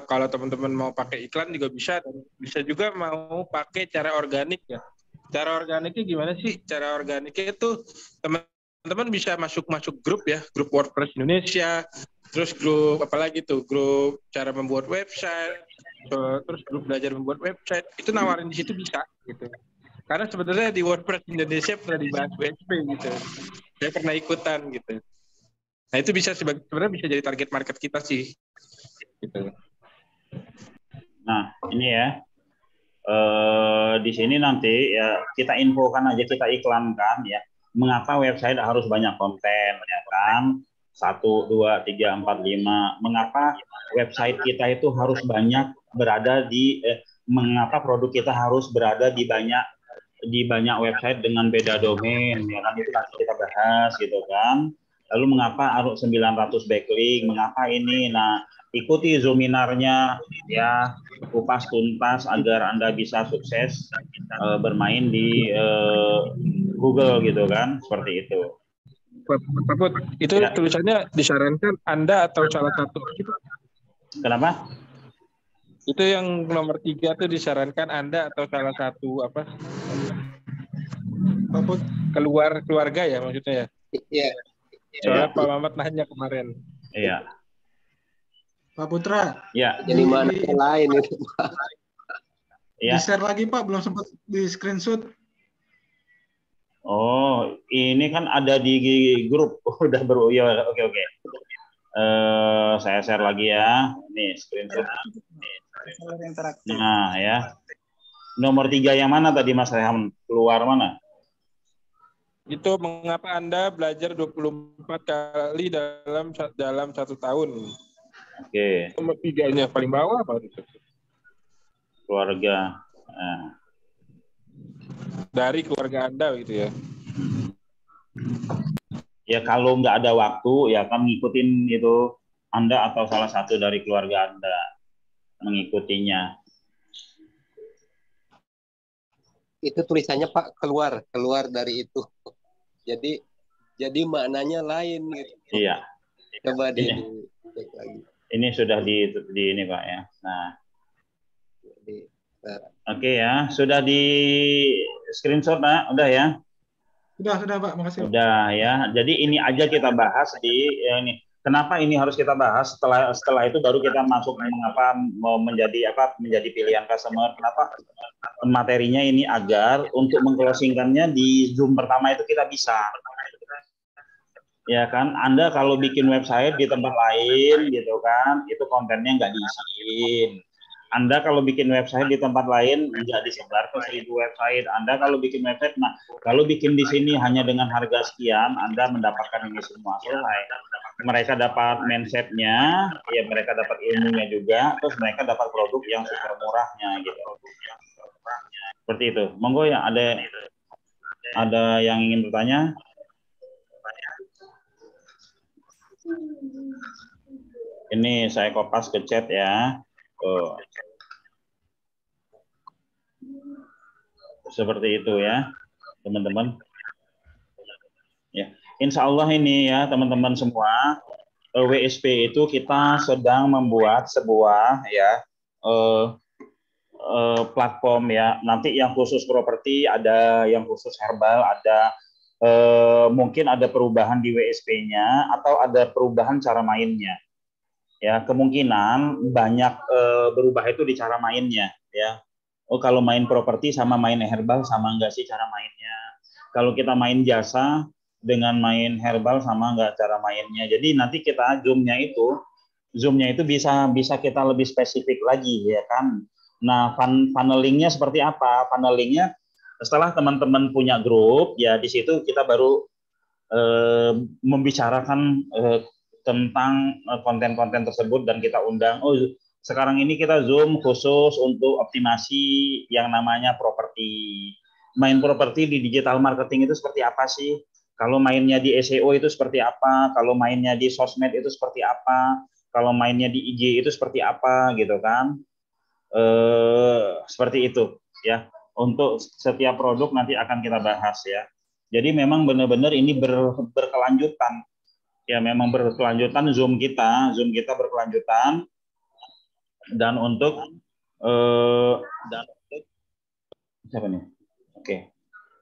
kalau teman-teman mau pakai iklan juga bisa, dan bisa juga mau pakai cara organik ya. Cara organiknya gimana sih? Cara organiknya itu teman-teman bisa masuk grup ya, grup WordPress Indonesia, terus grup apalagi tuh, grup cara membuat website, terus grup belajar membuat website. Itu nawarin di situ bisa gitu. Karena sebenarnya di WordPress Indonesia pernah dibahas WSP gitu. Saya pernah ikutan gitu. Nah itu bisa sebenarnya bisa jadi target market kita sih. Gitu. Nah, ini ya. Di sini nanti ya kita infokan aja, kita iklankan ya. Mengapa website harus banyak konten ya kan? 1, 2, 3, 4, 5. Mengapa website kita itu harus banyak berada di mengapa produk kita harus berada di banyak website dengan beda domain ya kan, itu nanti kita bahas gitu kan. Lalu mengapa harus 900 backlink, mengapa ini? Nah, ikuti Zoominarnya ya, kupas tuntas agar Anda bisa sukses bermain di Google gitu kan, seperti itu. Pak Put, itu ya. Tulisannya disarankan Anda atau salah satu gitu. Kenapa? Itu yang nomor 3 tuh disarankan Anda atau salah satu apa? Pak Put, keluarga ya maksudnya ya? Iya. Soalnya Pak Mamat nanya kemarin. Iya. Pak Putra. Ya. Jadi mana yang lain itu, Pak? Ya. Di-share lagi, Pak, belum sempat di-screenshot. Oh, ini kan ada di grup. Udah ya, oke. Saya share lagi ya. Nih, screenshot. Nah, ya. Nomor 3 yang mana tadi Mas Rehan? Keluar mana? Itu mengapa Anda belajar 24 kali dalam 1 tahun. Oke. Nomor 3-nya paling bawah apa itu? Keluarga. Nah. Dari keluarga Anda gitu ya. Ya kalau nggak ada waktu ya kan ngikutin itu Anda atau salah satu dari keluarga Anda mengikutinya. Itu tulisannya Pak keluar dari itu. Jadi maknanya lain gitu. Iya. Coba ini lagi. Ini sudah di ini Pak ya. Nah. Oke ya, sudah di screenshot Pak, udah ya? Sudah Pak, makasih. Udah ya. Jadi ini aja kita bahas di ini. Kenapa ini harus kita bahas? Setelah itu baru kita masuk mengapa menjadi pilihan customer. Kenapa materinya ini agar untuk mengclosingkannya di Zoom pertama itu kita bisa. Ya kan, Anda kalau bikin website di tempat lain gitu kan, itu kontennya nggak diisiin. Anda kalau bikin website di tempat lain nggak disebar ke 1000 website. Anda kalau bikin website, nah kalau bikin di sini hanya dengan harga sekian, Anda mendapatkan ini semua selesai. Mereka dapat mindsetnya, ya mereka dapat ilmunya juga, terus mereka dapat produk yang super murahnya gitu. Seperti itu. Monggo ya, ada yang ingin bertanya? Ini saya kopas ke chat ya. Seperti itu ya, teman-teman. Ya, insya Allah ini ya teman-teman semua, WSP itu kita sedang membuat sebuah ya platform ya. Nanti yang khusus properti, ada yang khusus herbal, ada mungkin ada perubahan di WSP-nya atau ada perubahan cara mainnya. Ya, kemungkinan banyak berubah itu di cara mainnya ya. Oh, kalau main properti sama main herbal sama enggak sih cara mainnya? Kalau kita main jasa dengan main herbal sama enggak cara mainnya? Jadi nanti kita zoomnya itu bisa kita lebih spesifik lagi ya kan. Nah, funnelingnya seperti apa? Funnelingnya setelah teman-teman punya grup ya, di situ kita baru membicarakan tentang konten-konten tersebut dan kita undang. Oh, sekarang ini kita Zoom khusus untuk optimasi yang namanya properti. Main properti di digital marketing itu seperti apa sih? Kalau mainnya di SEO itu seperti apa? Kalau mainnya di sosmed itu seperti apa? Kalau mainnya di IG itu seperti apa gitu kan? Seperti itu ya. Untuk setiap produk nanti akan kita bahas ya. Jadi memang benar-benar ini berkelanjutan. Ya memang berkelanjutan Zoom kita berkelanjutan. Dan untuk siapa nih? Oke.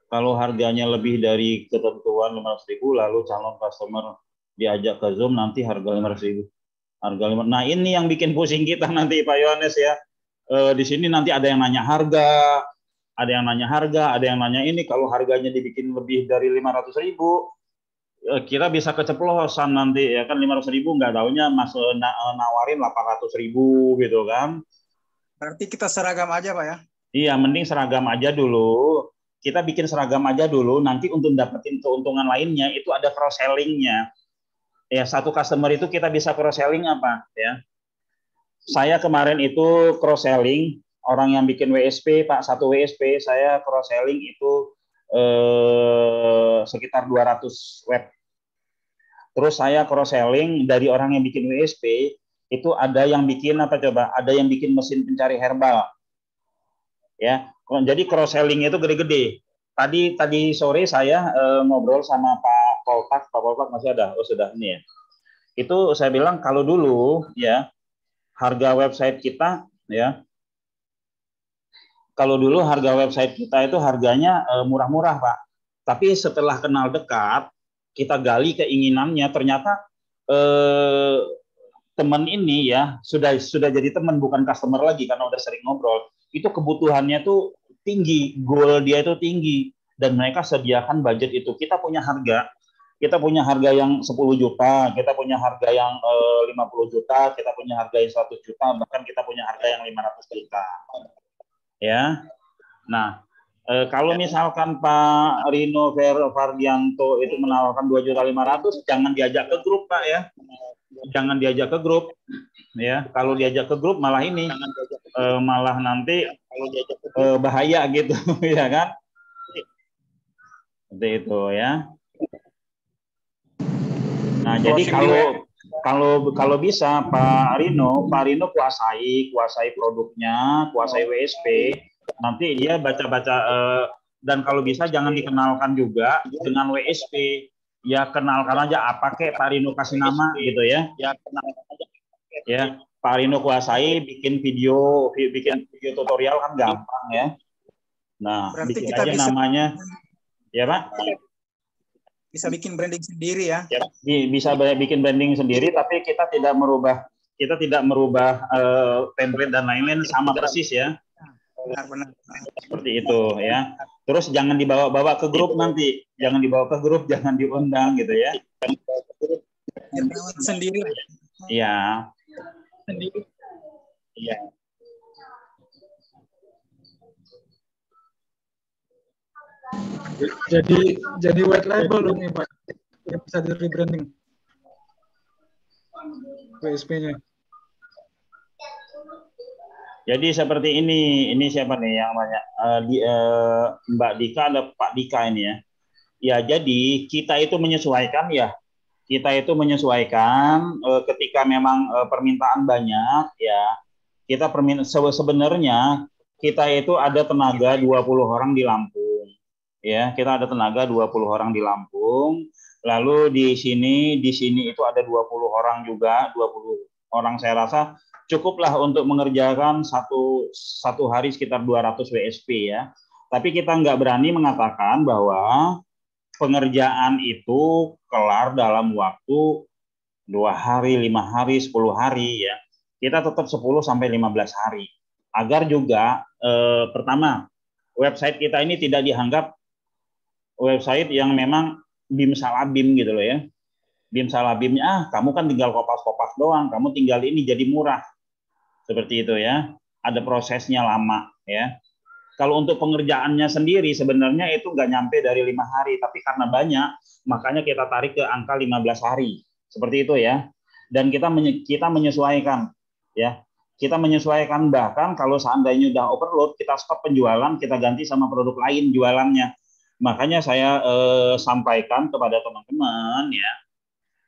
Kalau harganya lebih dari ketentuan 500.000, lalu calon customer diajak ke Zoom, nanti harga 500.000. Nah, ini yang bikin pusing kita nanti, Pak Yohanes ya. Di sini nanti ada yang nanya harga, ada yang nanya ini. Kalau harganya dibikin lebih dari 500.000, kita bisa keceplosan nanti ya kan. 500.000 nggak taunya Mas nawarin 800.000 gitu kan. Berarti kita seragam aja, Pak ya? Iya, mending seragam aja dulu. Kita bikin seragam aja dulu. Nanti untuk dapetin keuntungan lainnya itu ada cross sellingnya. Ya, satu customer itu kita bisa cross selling apa ya? Saya kemarin itu cross selling orang yang bikin WSP, Pak, satu WSP saya cross selling itu sekitar 200 web. Terus saya cross selling dari orang yang bikin WSP itu ada yang bikin apa coba? Ada yang bikin mesin pencari herbal. Ya, jadi cross selling itu gede-gede. Tadi sore saya ngobrol sama Pak Poltak masih ada. Oh, sudah ini ya. Itu saya bilang kalau dulu ya harga website kita ya. Kalau dulu harga website kita itu harganya murah-murah, Pak. Tapi setelah kenal dekat, kita gali keinginannya, ternyata teman ini ya sudah jadi teman, bukan customer lagi karena udah sering ngobrol. Itu kebutuhannya tuh tinggi, goal dia itu tinggi, dan mereka sediakan budget itu. Kita punya harga yang 10 juta, kita punya harga yang 50 juta, kita punya harga yang 100 juta, bahkan kita punya harga yang 500 juta. Ya, nah kalau misalkan Pak Rino Fardianto itu menawarkan 2.500.000, jangan diajak ke grup, Pak ya. Jangan diajak ke grup ya. Kalau diajak ke grup malah ini malah nanti bahaya gitu ya kan. Seperti itu ya. Nah, jadi kalau bisa Pak Rino kuasai produknya, kuasai WSP. Nanti dia baca-baca dan kalau bisa jangan dikenalkan juga dengan WSP. Ya kenalkan aja apa kek Pak Rino kasih nama gitu ya. Ya, Pak Rino kuasai bikin video tutorial kan gampang ya. Nah, berarti bikin kita aja bisa namanya ya, Pak. Bisa bikin branding sendiri ya. Bisa bikin branding sendiri, tapi kita tidak merubah template dan lain-lain, sama persis ya. Benar. Seperti itu ya. Terus jangan dibawa ke grup nanti. Jangan dibawa ke grup, jangan diundang gitu ya. Sendiri. Iya. Sendiri. Iya. Jadi white label dong nih Pak, yang bisa di rebranding WSP-nya. Jadi seperti ini siapa nih yang banyak Mbak Dika ada Pak Dika ini ya. Ya jadi kita itu menyesuaikan ya. Kita itu menyesuaikan ketika memang permintaan banyak ya. Kita sebenarnya kita itu ada tenaga 20 orang di Lampung. Ya, kita ada tenaga 20 orang di Lampung. Lalu di sini itu ada 20 orang juga, 20 orang saya rasa cukuplah untuk mengerjakan satu hari sekitar 200 WSP ya. Tapi kita nggak berani mengatakan bahwa pengerjaan itu kelar dalam waktu 2 hari, 5 hari, 10 hari ya. Kita tetap 10 sampai 15 hari. Agar juga pertama, website kita ini tidak dianggap website yang memang bim salah bim gitu loh ya. Bim salah bimnya, kamu kan tinggal kopas-kopas doang, kamu tinggal ini jadi murah. Seperti itu ya. Ada prosesnya lama ya. Kalau untuk pengerjaannya sendiri sebenarnya itu nggak nyampe dari 5 hari, tapi karena banyak, makanya kita tarik ke angka 15 hari. Seperti itu ya. Dan kita menyesuaikan ya. Kita menyesuaikan, bahkan kalau seandainya udah overload, kita stop penjualan, kita ganti sama produk lain jualannya. Makanya saya sampaikan kepada teman-teman ya,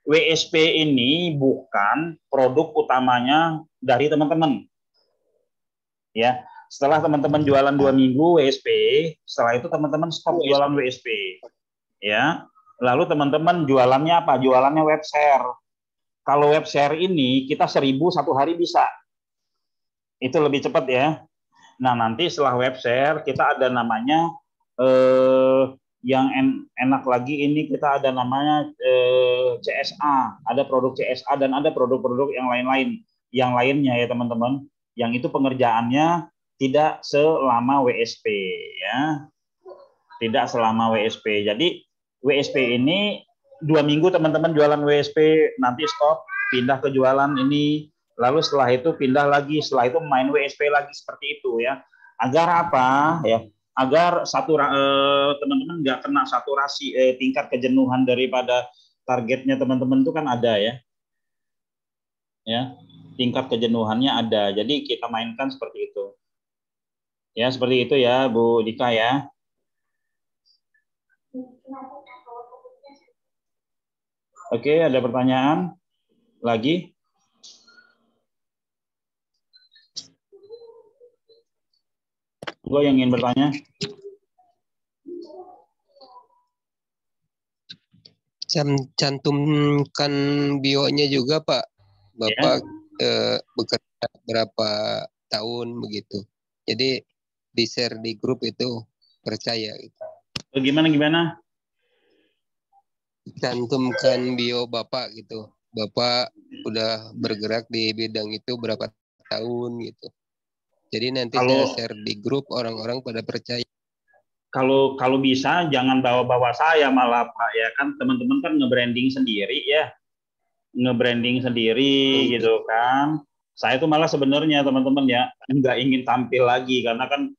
WSP ini bukan produk utamanya dari teman-teman. Ya, setelah teman-teman jualan 2 minggu WSP, setelah itu teman-teman stop jualan WSP. Ya, lalu teman-teman jualannya apa? Jualannya web share. Kalau web share ini kita 1.000 satu hari bisa. Itu lebih cepat ya. Nah, nanti setelah web share kita ada namanya yang enak lagi ini kita ada namanya CSA, ada produk CSA dan ada produk-produk yang lain-lain, yang lainnya ya teman-teman. Yang itu pengerjaannya tidak selama WSP ya, tidak selama WSP. Jadi WSP ini 2 minggu teman-teman jualan WSP, nanti stop, pindah ke jualan ini, lalu setelah itu pindah lagi, setelah itu main WSP lagi seperti itu ya. Agar apa ya? Agar teman-teman nggak kena saturasi tingkat kejenuhan daripada targetnya teman-teman itu kan ada ya. Ya, tingkat kejenuhannya ada. Jadi kita mainkan seperti itu. Ya, seperti itu ya, Bu Dika ya. Oke, ada pertanyaan lagi? Gue yang ingin bertanya. Cantumkan bionya juga Pak. Bapak bekerja berapa tahun begitu. Jadi di share di grup itu percaya. Gitu. Gimana? Cantumkan bio Bapak gitu. Bapak udah bergerak di bidang itu berapa tahun gitu. Jadi nanti saya share di grup, orang-orang pada percaya. Kalau bisa jangan bawa-bawa saya malah Pak ya, kan teman-teman kan nge-branding sendiri ya. Nge-branding sendiri gitu kan. Saya itu malah sebenarnya teman-teman ya nggak ingin tampil lagi karena kan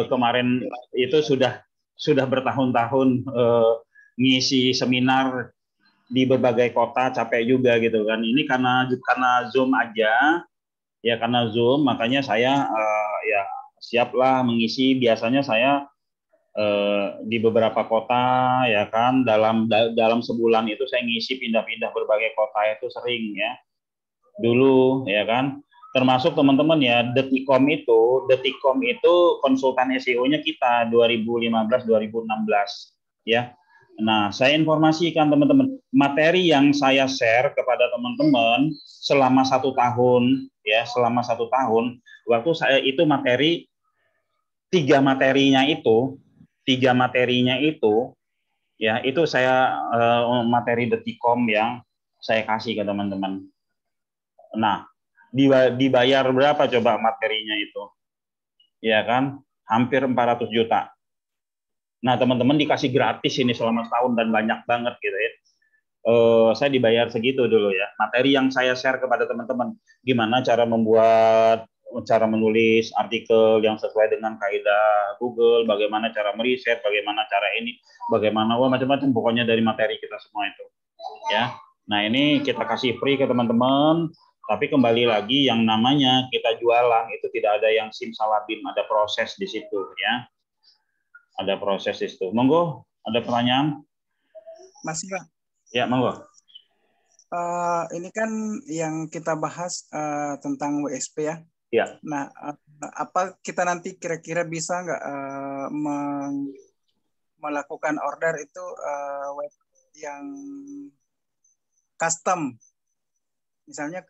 kemarin itu sudah bertahun-tahun ngisi seminar di berbagai kota, capek juga gitu kan. Ini karena Zoom aja. Ya karena Zoom, makanya saya ya siaplah mengisi. Biasanya saya di beberapa kota ya kan dalam sebulan itu saya ngisi pindah-pindah berbagai kota itu sering ya. Dulu ya kan. Termasuk teman-teman ya Detikcom itu konsultan SEO-nya kita 2015-2016 ya. Nah, saya informasikan teman-teman, materi yang saya share kepada teman-teman selama 1 tahun, ya, waktu saya itu materi, 3 materinya itu, ya, itu saya materi Detikcom yang saya kasih ke teman-teman. Nah, dibayar berapa coba materinya itu? Ya kan, hampir 400 juta. Nah, teman-teman dikasih gratis ini selama setahun dan banyak banget gitu ya. Saya dibayar segitu dulu ya. Materi yang saya share kepada teman-teman, gimana cara menulis artikel yang sesuai dengan kaidah Google, bagaimana cara meriset, bagaimana cara ini, bagaimana macam-macam pokoknya dari materi kita semua itu. Ya. Nah, ini kita kasih free ke teman-teman, tapi kembali lagi yang namanya kita jualan itu tidak ada yang simsalabim, ada proses di situ ya. Ada proses itu. Monggo, ada pertanyaan? Masih Pak. Ya, monggo. Ini kan yang kita bahas tentang WSP ya. Ya. Nah, apa kita nanti kira-kira bisa nggak melakukan order itu web yang custom? Misalnya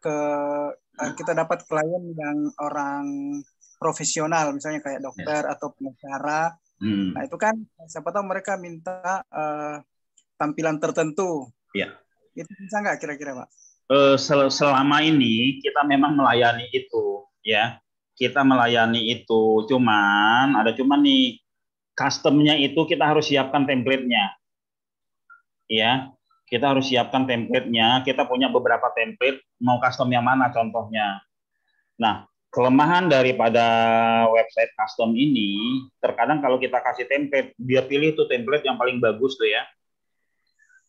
kita dapat klien yang orang profesional, misalnya kayak dokter atau pengacara. Nah itu kan siapa tahu mereka minta tampilan tertentu. Ya. Itu bisa nggak kira-kira Pak? Selama ini kita memang melayani itu, ya. Kita melayani itu, cuman nih customnya itu kita harus siapkan template-nya, ya. Kita harus siapkan template-nya. Kita punya beberapa template. Mau custom yang mana contohnya? Nah, kelemahan daripada website custom ini, terkadang kalau kita kasih template, dia pilih tuh template yang paling bagus tuh ya.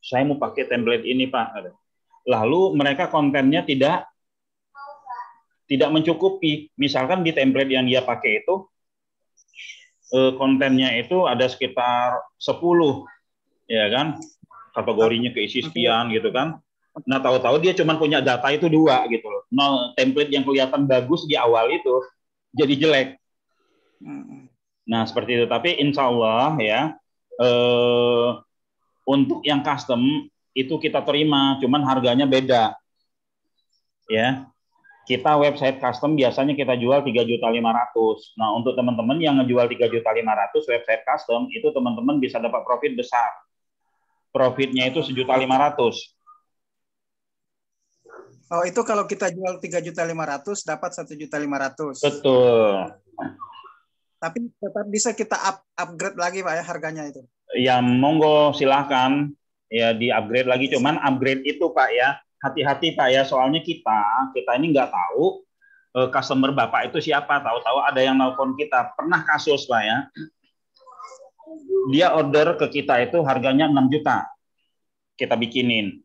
Saya mau pakai template ini Pak. Lalu mereka kontennya tidak mencukupi. Misalkan di template yang dia pakai itu, kontennya itu ada sekitar 10, ya kan? Kategorinya keisi sekian gitu kan. Nah, tahu-tahu dia cuma punya data itu 2 gitu loh. Nah, template yang kelihatan bagus di awal itu jadi jelek. Nah, seperti itu. Tapi insya Allah ya, untuk yang custom itu kita terima, cuman harganya beda. Ya. Kita website custom biasanya kita jual 3.500.000. Nah, untuk teman-teman yang ngejual 3.500.000 website custom, itu teman-teman bisa dapat profit besar. Profitnya itu 1.500.000. Oh, itu kalau kita jual 3.500.000 dapat 1.500.000. Betul. Tapi tetap bisa kita upgrade lagi Pak ya harganya itu. Ya monggo silahkan ya di upgrade lagi. Cuman upgrade itu Pak ya hati-hati Pak ya, soalnya kita ini nggak tahu customer Bapak itu siapa. Tahu-tahu ada yang nelpon kita. Pernah kasus Pak ya. Dia order ke kita itu harganya 6 juta. Kita bikinin.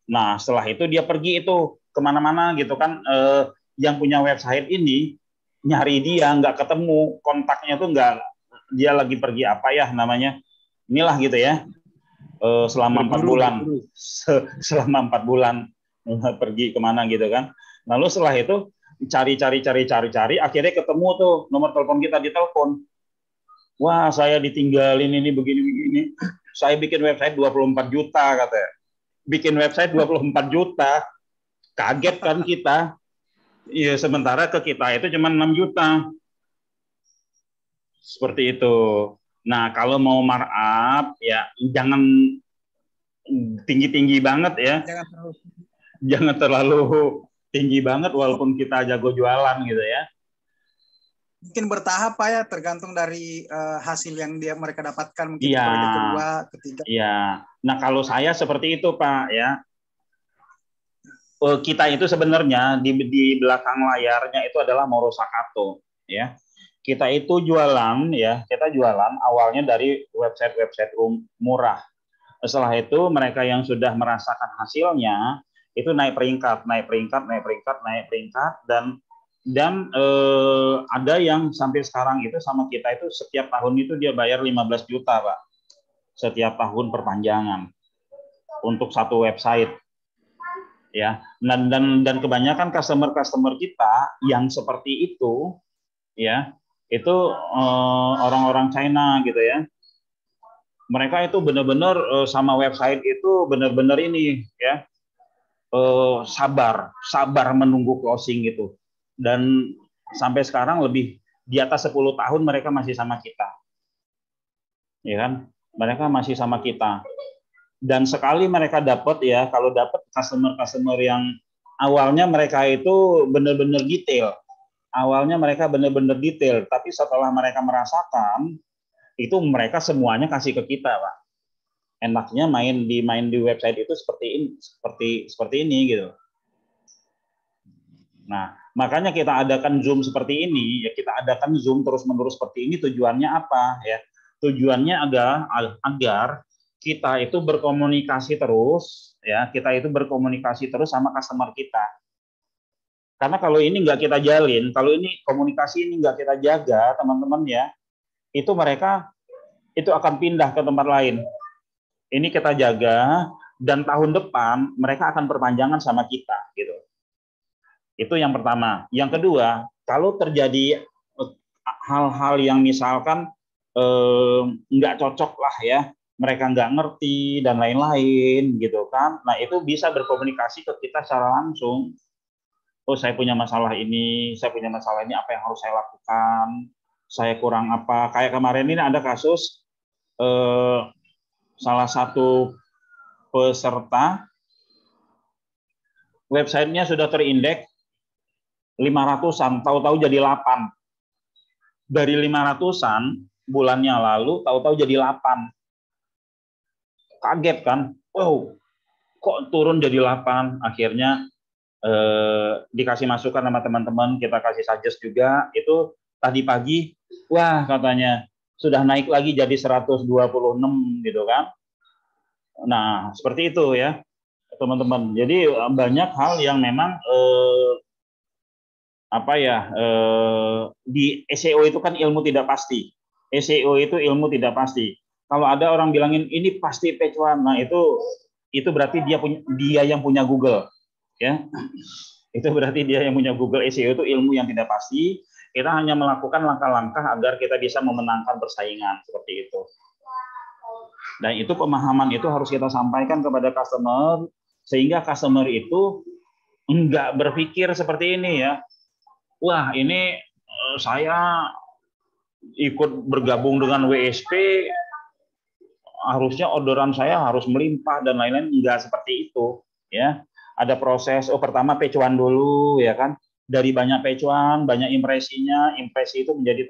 Nah, setelah itu dia pergi itu kemana-mana gitu kan. Yang punya website ini nyari dia nggak ketemu, kontaknya tuh nggak, dia lagi pergi apa ya namanya, inilah gitu ya. Selama 4 bulan, selama 4 bulan pergi kemana gitu kan. Lalu setelah itu cari, akhirnya ketemu tuh nomor telepon kita, ditelepon. Wah, saya ditinggalin ini begini. Saya bikin website 24 juta katanya. Bikin website 24 juta. Kaget kan kita. Iya, sementara ke kita itu cuma 6 juta. Seperti itu. Nah, kalau mau markup ya jangan tinggi-tinggi banget ya. Jangan terlalu tinggi banget walaupun kita jago jualan gitu ya. Mungkin bertahap Pak ya, tergantung dari hasil yang mereka dapatkan mungkin ya, periode kedua, ketiga. Iya. Nah, kalau saya seperti itu Pak ya. Kita itu sebenarnya di belakang layarnya itu adalah Moro Sakato ya. Kita itu jualan ya, kita jualan awalnya dari website murah. Setelah itu mereka yang sudah merasakan hasilnya itu naik peringkat dan ada yang sampai sekarang itu sama kita itu setiap tahun itu dia bayar 15 juta Pak. Setiap tahun perpanjangan untuk satu website. Ya, dan kebanyakan customer kita yang seperti itu ya, itu orang-orang China gitu ya. Mereka itu benar-benar sama website itu benar-benar ini ya, sabar menunggu closing gitu. Dan sampai sekarang lebih di atas 10 tahun mereka masih sama kita. Ya kan? Mereka masih sama kita. Dan sekali mereka dapat ya, kalau dapat customer yang awalnya mereka itu benar-benar detail. Awalnya mereka benar-benar detail, tapi setelah mereka merasakan itu mereka semuanya kasih ke kita, Pak. Enaknya main di website itu seperti ini gitu. Nah, makanya kita adakan Zoom seperti ini, ya kita adakan Zoom terus-menerus seperti ini tujuannya apa ya? Tujuannya agar kita itu berkomunikasi terus ya, sama customer kita. Karena kalau ini nggak kita jalin, kalau ini komunikasi ini nggak kita jaga, teman-teman ya, itu mereka itu akan pindah ke tempat lain. Ini kita jaga dan tahun depan mereka akan perpanjangan sama kita gitu. Itu yang pertama. Yang kedua, kalau terjadi hal-hal yang misalkan nggak cocok lah ya, mereka nggak ngerti dan lain-lain gitu kan. Nah, itu bisa berkomunikasi ke kita secara langsung. Oh, saya punya masalah ini, apa yang harus saya lakukan? Saya kurang apa? Kayak kemarin ini ada kasus salah satu peserta websitenya sudah terindeks 500-an, tahu-tahu jadi 8. Dari 500-an bulannya lalu, tahu-tahu jadi 8. Kaget kan? Wow, kok turun jadi 8? Akhirnya dikasih masukan sama teman-teman, kita kasih suggest juga. Itu tadi pagi, wah katanya sudah naik lagi jadi 126 gitu kan. Nah, seperti itu ya teman-teman. Jadi banyak hal yang memang di SEO itu kan ilmu tidak pasti. SEO itu ilmu tidak pasti. Kalau ada orang bilangin ini pasti page one, nah itu berarti dia yang punya Google, ya. Itu berarti dia yang punya Google. SEO itu ilmu yang tidak pasti. Kita hanya melakukan langkah-langkah agar kita bisa memenangkan persaingan seperti itu. Dan itu pemahaman itu harus kita sampaikan kepada customer sehingga customer itu nggak berpikir seperti ini ya. Wah, ini saya ikut bergabung dengan WSP, harusnya orderan saya harus melimpah dan lain-lain. Enggak seperti itu ya. Ada proses, pertama pecuan dulu ya kan. Dari banyak pecuan, banyak impresinya, impresi itu menjadi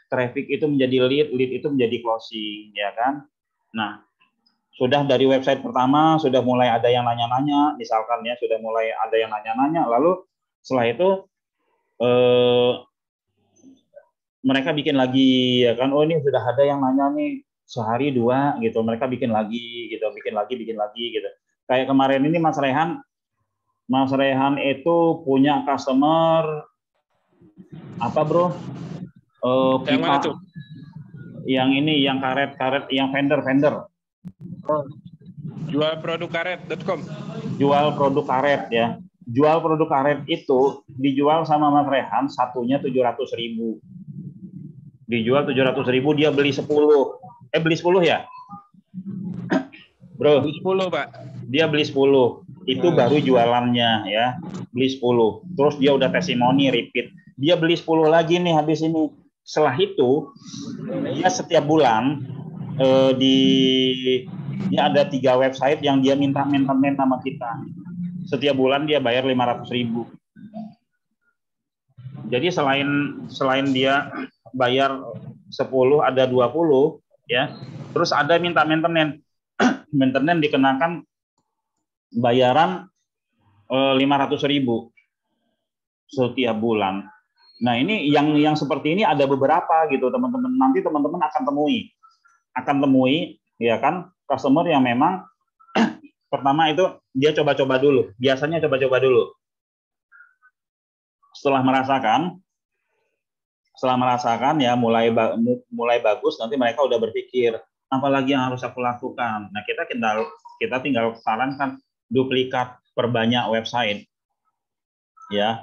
traffic itu menjadi lead itu menjadi closing ya kan. Nah, sudah dari website pertama sudah mulai ada yang nanya-nanya, misalkan ya, sudah mulai ada yang nanya-nanya, lalu setelah itu mereka bikin lagi ya kan. Oh, ini sudah ada yang nanya nih sehari 2 gitu, mereka bikin lagi gitu, bikin lagi gitu. Kayak kemarin ini Mas Rehan itu punya customer apa bro? Yang mana tuh? Yang ini, yang karet, yang vendor. Oh, jual produk karet.com. Jual produk karet ya. Jual produk karet itu dijual sama Mas Rehan satunya 700.000. Dijual 700.000, dia beli 10. Beli 10 ya? Bro. Beli 10, Pak. Dia beli 10. Itu baru jualannya ya. Beli 10. Terus dia udah testimoni repeat. Dia beli 10 lagi nih habis ini. Setelah itu dia setiap bulan dia ada 3 website yang dia minta maintenance sama kita. Setiap bulan dia bayar 500.000. Jadi selain dia bayar 10 ada 20 ya. Terus ada minta maintenance. Maintenance dikenakan bayaran 500.000 setiap bulan. Nah, ini yang seperti ini ada beberapa gitu, teman-teman. Nanti teman-teman akan temui ya kan, customer yang memang pertama itu dia coba-coba dulu. Biasanya coba-coba dulu. Setelah merasakan ya mulai bagus, nanti mereka udah berpikir apalagi yang harus aku lakukan. Nah, kita tinggal sarankan duplikat, perbanyak website ya,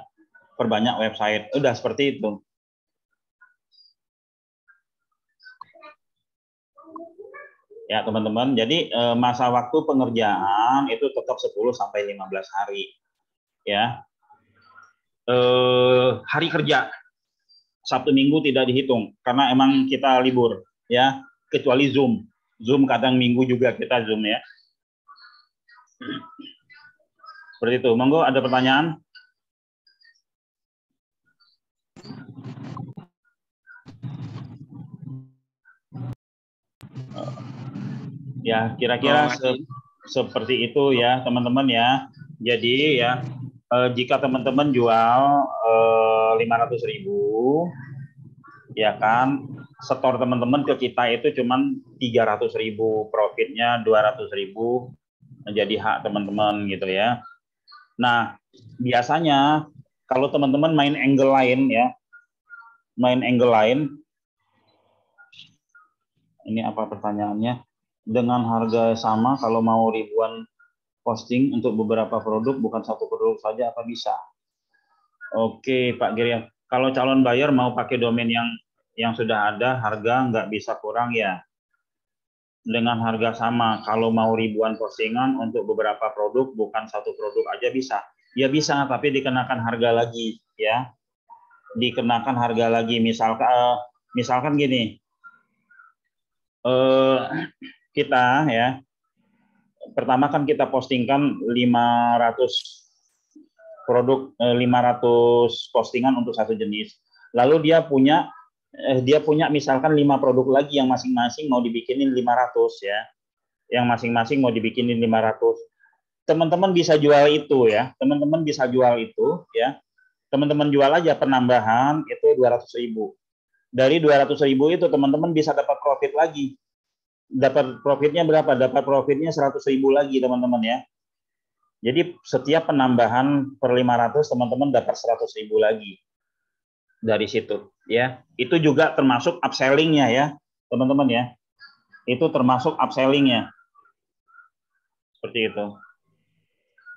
perbanyak website, udah seperti itu ya teman-teman. Jadi masa waktu pengerjaan itu tetap 10-15 hari ya. Hari kerja Sabtu Minggu tidak dihitung karena emang kita libur ya, kecuali Zoom kadang Minggu juga kita Zoom ya. Seperti itu. Monggo, ada pertanyaan? Ya, kira-kira seperti itu ya, teman-teman ya. Jadi ya, jika teman-teman jual 500.000, ya kan, setor teman-teman ke kita itu cuman 300.000, profitnya 200.000 menjadi hak teman-teman gitu ya. Nah, biasanya kalau teman-teman main angle lain ya, ini apa pertanyaannya? Dengan harga sama, kalau mau ribuan posting untuk beberapa produk, bukan satu produk saja, apa bisa? Oke, Pak Giri. Kalau calon buyer mau pakai domain yang sudah ada, harga nggak bisa kurang ya. Dengan harga sama, kalau mau ribuan postingan untuk beberapa produk, bukan satu produk aja bisa. Ya bisa, tapi dikenakan harga lagi ya. Dikenakan harga lagi. Misalkan gini, kita ya, pertama kan kita postingkan 500 produk, 500 postingan untuk satu jenis. Lalu dia punya misalkan 5 produk lagi yang masing-masing mau dibikinin 500 ya. Yang masing-masing mau dibikinin 500. Teman-teman bisa jual itu ya. Teman-teman bisa jual itu ya. Teman-teman jual aja penambahan itu 200.000. Dari 200.000 itu teman-teman bisa dapat profit lagi. Dapat profitnya berapa? Dapat profitnya 100.000 lagi teman-teman ya. Jadi setiap penambahan per 500 teman-teman dapat 100.000 lagi dari situ ya. Itu juga termasuk upselling-nya ya teman-teman ya. Itu termasuk upselling-nya. Seperti itu.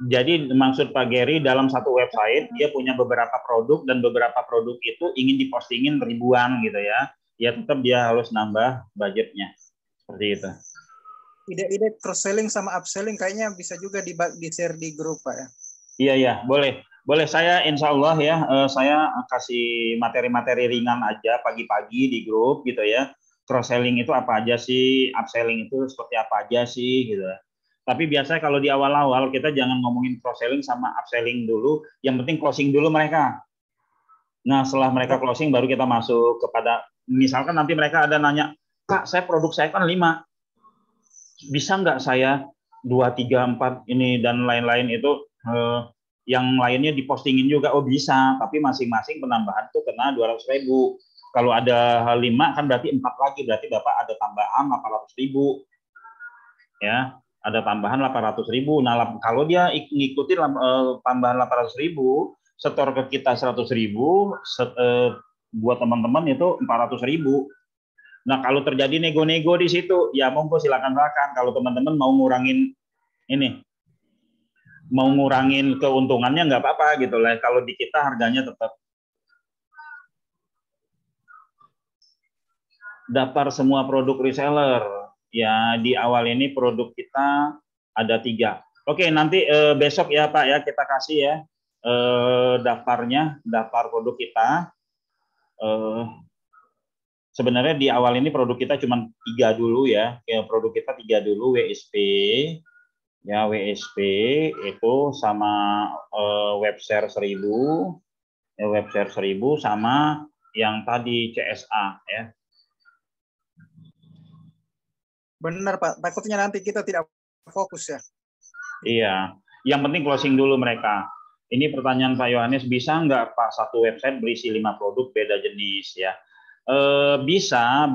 Jadi maksud Pak Gary, dalam satu website dia punya beberapa produk dan beberapa produk itu ingin dipostingin ribuan gitu ya. Ya tetap dia harus nambah budgetnya. Seperti itu. Ide-ide cross selling sama upselling kayaknya bisa juga di-share di grup Pak ya. Iya, boleh. Boleh, saya insya Allah ya, saya kasih materi-materi ringan aja pagi-pagi di grup gitu ya. Cross selling itu apa aja sih, upselling itu seperti apa aja sih gitu. Tapi biasanya kalau di awal-awal kita jangan ngomongin cross selling sama upselling dulu, yang penting closing dulu mereka. Nah, setelah mereka closing baru kita masuk kepada, misalkan nanti mereka ada nanya, Kak, produk saya kan 5, bisa nggak saya 2, 3, 4 ini dan lain-lain itu, yang lainnya dipostingin juga? Oh bisa, tapi masing-masing penambahan tuh kena 200.000. Kalau ada 5 kan berarti 4 lagi, berarti Bapak ada tambahan 800.000 ya, ada tambahan 800.000. Nah, kalau dia ngikutin tambahan 800.000, setor ke kita 100.000, buat teman-teman itu 400.000. Nah, kalau terjadi nego-nego di situ, ya monggo silakan. Kalau teman-teman mau ngurangin ini, mau ngurangin keuntungannya nggak apa-apa gitu lah. Kalau di kita harganya tetap. Daftar semua produk reseller. Ya, di awal ini produk kita ada 3. Oke, nanti besok ya Pak ya, kita kasih ya daftarnya, daftar produk kita. Sebenarnya di awal ini produk kita cuma 3 dulu ya. Produk kita 3 dulu, WSP. Ya, WSP itu sama webshare 1000, webshare 1000 sama yang tadi CSA ya. Benar Pak, takutnya nanti kita tidak fokus ya. Iya, yang penting closing dulu mereka. Ini pertanyaan Pak Yohanes, bisa nggak Pak satu website berisi 5 produk beda jenis ya? Bisa,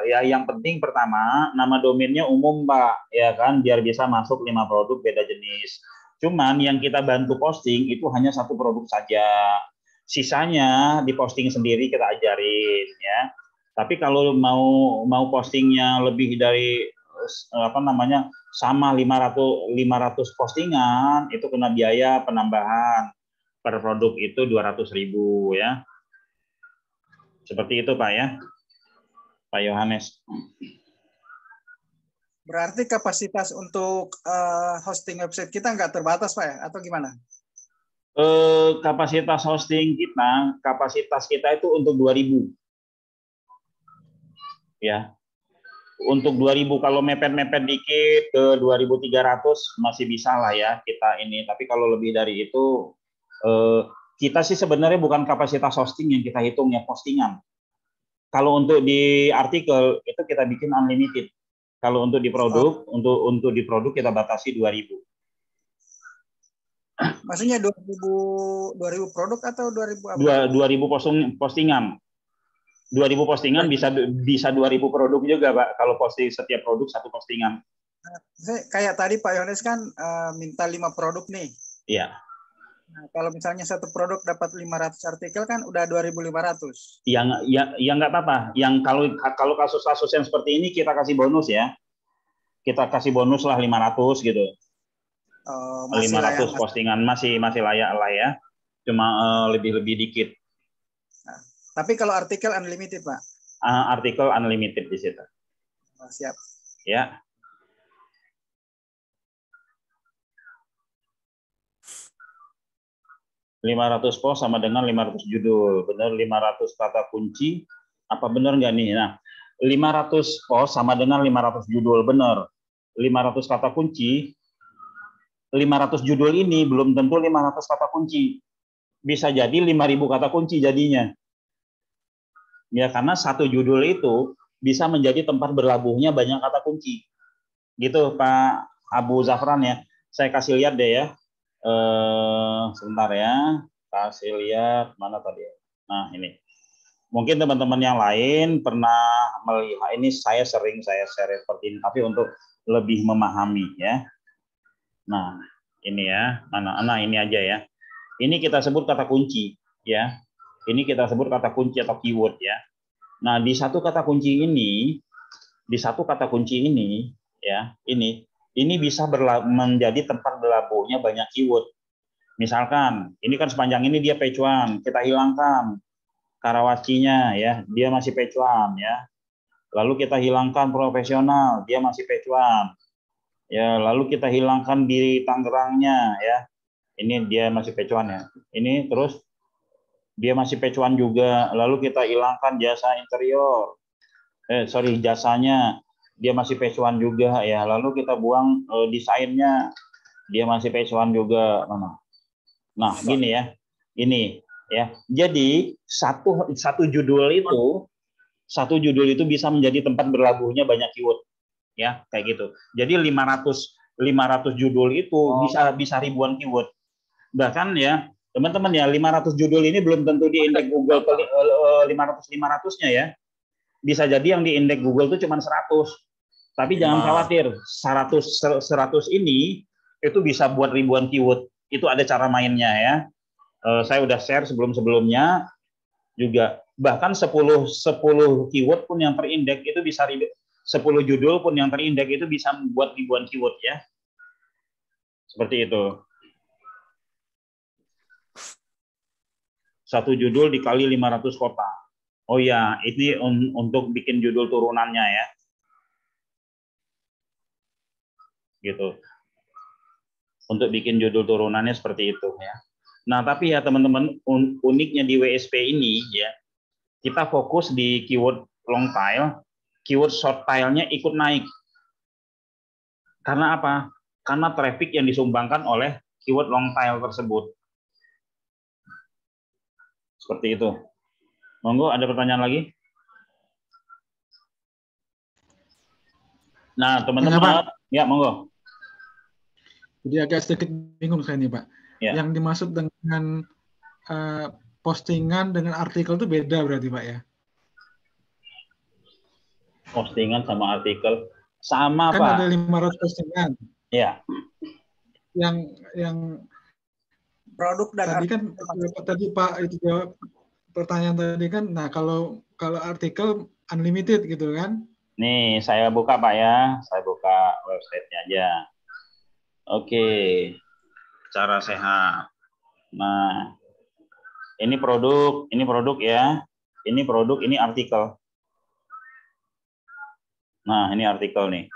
ya yang penting pertama nama domainnya umum Pak, ya kan, biar bisa masuk 5 produk beda jenis. Cuman yang kita bantu posting itu hanya 1 produk saja. Sisanya diposting sendiri kita ajarin ya. Tapi kalau mau postingnya lebih dari sama 500 postingan itu kena biaya penambahan per produk itu 200.000 ya. Seperti itu Pak ya, Pak Yohanes. Berarti kapasitas untuk hosting website kita nggak terbatas Pak ya, atau gimana? Kapasitas hosting kita, kapasitas kita itu untuk 2.000. Ya. Untuk 2.000, kalau mepet-mepet dikit ke 2.300 masih bisa lah ya kita ini. Tapi kalau lebih dari itu, kita sih sebenarnya bukan kapasitas hosting yang kita hitung ya, postingan. Kalau untuk di artikel itu kita bikin unlimited. Kalau untuk di produk, untuk di produk kita batasi 2.000. Maksudnya 2.000 produk atau 2.000 apa? 2.000 postingan. 2.000 postingan bisa 2.000 produk juga Pak. Kalau posting setiap produk 1 postingan. Kayak tadi Pak Yohanes kan minta 5 produk nih. Iya. Nah, kalau misalnya 1 produk dapat 500 artikel kan udah 2.500. Ya nggak apa-apa. Yang kalau kasus-kasus yang seperti ini kita kasih bonus ya. Kita kasih bonus lah 500 gitu. 500 postingan masih layak lah ya. Cuma lebih dikit. Nah, tapi kalau artikel unlimited Pak. Artikel unlimited di situ. Siap. Ya. $500 post sama dengan 500 judul. Benar 500 kata kunci. Apa benar nggak nih? Nah, 500 post sama dengan 500 judul. Benar. 500 kata kunci. 500 judul ini belum tentu 500 kata kunci. Bisa jadi 5.000 kata kunci jadinya. Ya, karena 1 judul itu bisa menjadi tempat berlabuhnya banyak kata kunci. Gitu Pak Abu Zafran ya. Saya kasih lihat deh ya. Sebentar ya, kasih lihat mana tadi. Nah ini, mungkin teman-teman yang lain pernah melihat ini, saya sering share seperti ini, tapi untuk lebih memahami ya. Nah ini ya, nah ini aja ya. Ini kita sebut kata kunci ya. Ini kita sebut kata kunci atau keyword ya. Nah di satu kata kunci ini, ya ini bisa menjadi tempat berlabuhnya banyak keyword. Misalkan, ini kan sepanjang ini dia page 1, kita hilangkan Karawacinya ya, dia masih page 1 ya. Lalu kita hilangkan profesional, dia masih page 1. Ya, lalu kita hilangkan di Tangerangnya ya. Ini dia masih pecuan ya. Ini terus dia masih pecuan juga. Lalu kita hilangkan jasa interior. Jasanya dia masih pecuan juga ya. Lalu kita buang desainnya, dia masih pecuan juga. Nah, gini ya. Ini ya. Jadi satu judul itu bisa menjadi tempat berlabuhnya banyak keyword ya, kayak gitu. Jadi 500 judul itu bisa ribuan keyword. Bahkan ya, teman-teman ya, 500 judul ini belum tentu di indeks Google 500-500-nya ya. Bisa jadi yang di indeks Google itu cuma 100. Tapi jangan khawatir, 100 ini itu bisa buat ribuan keyword. Itu ada cara mainnya ya. Saya udah share sebelum-sebelumnya juga. Bahkan 10 keyword pun yang terindeks itu bisa 10 judul pun yang terindeks itu bisa membuat ribuan keyword ya. Seperti itu. Satu judul dikali 500 kota. Oh ya, ini untuk bikin judul turunannya ya. Gitu. Untuk bikin judul turunannya seperti itu ya. Nah, tapi ya teman-teman, uniknya di WSP ini ya, kita fokus di keyword long tail, keyword short tail-nya ikut naik. Karena apa? Karena traffic yang disumbangkan oleh keyword long tail tersebut. Seperti itu. Monggo, ada pertanyaan lagi? Nah, teman-teman, ya monggo. Jadi agak sedikit bingung saya nih, Pak. Ya. Yang dimaksud dengan postingan dengan artikel itu beda berarti, Pak ya? Postingan sama artikel sama, kan Pak. Kan ada 500 postingan. Ya. Yang produk dan tadi kan tadi Pak itu jawab pertanyaan tadi kan. Nah, kalau artikel unlimited gitu kan? Nih, saya buka Pak ya. Saya buka websitenya aja. Oke. Cara sehat. Nah, ini produk ya. Ini produk, ini artikel. Nah, ini artikel nih.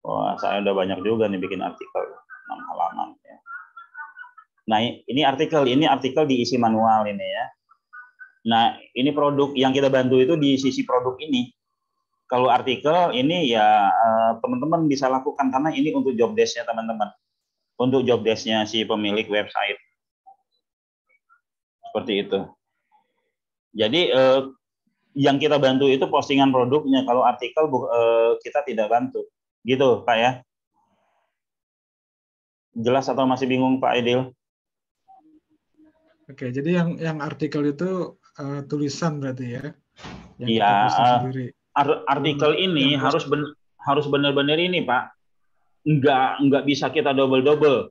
Wah, saya udah banyak juga nih bikin artikel. 6 halaman ya. Nah, ini artikel diisi manual ini ya. Nah, ini produk yang kita bantu itu di sisi produk ini. Kalau artikel ini ya teman-teman bisa lakukan karena ini untuk job desk-nya teman-teman. Untuk job desk-nya si pemilik website. Seperti itu. Jadi yang kita bantu itu postingan produknya. Kalau artikel kita tidak bantu. Gitu, Pak ya. Jelas atau masih bingung, Pak Aidil? Oke, jadi yang artikel itu tulisan berarti ya? Iya, artikel ini harus benar-benar ini, Pak. Nggak bisa kita double.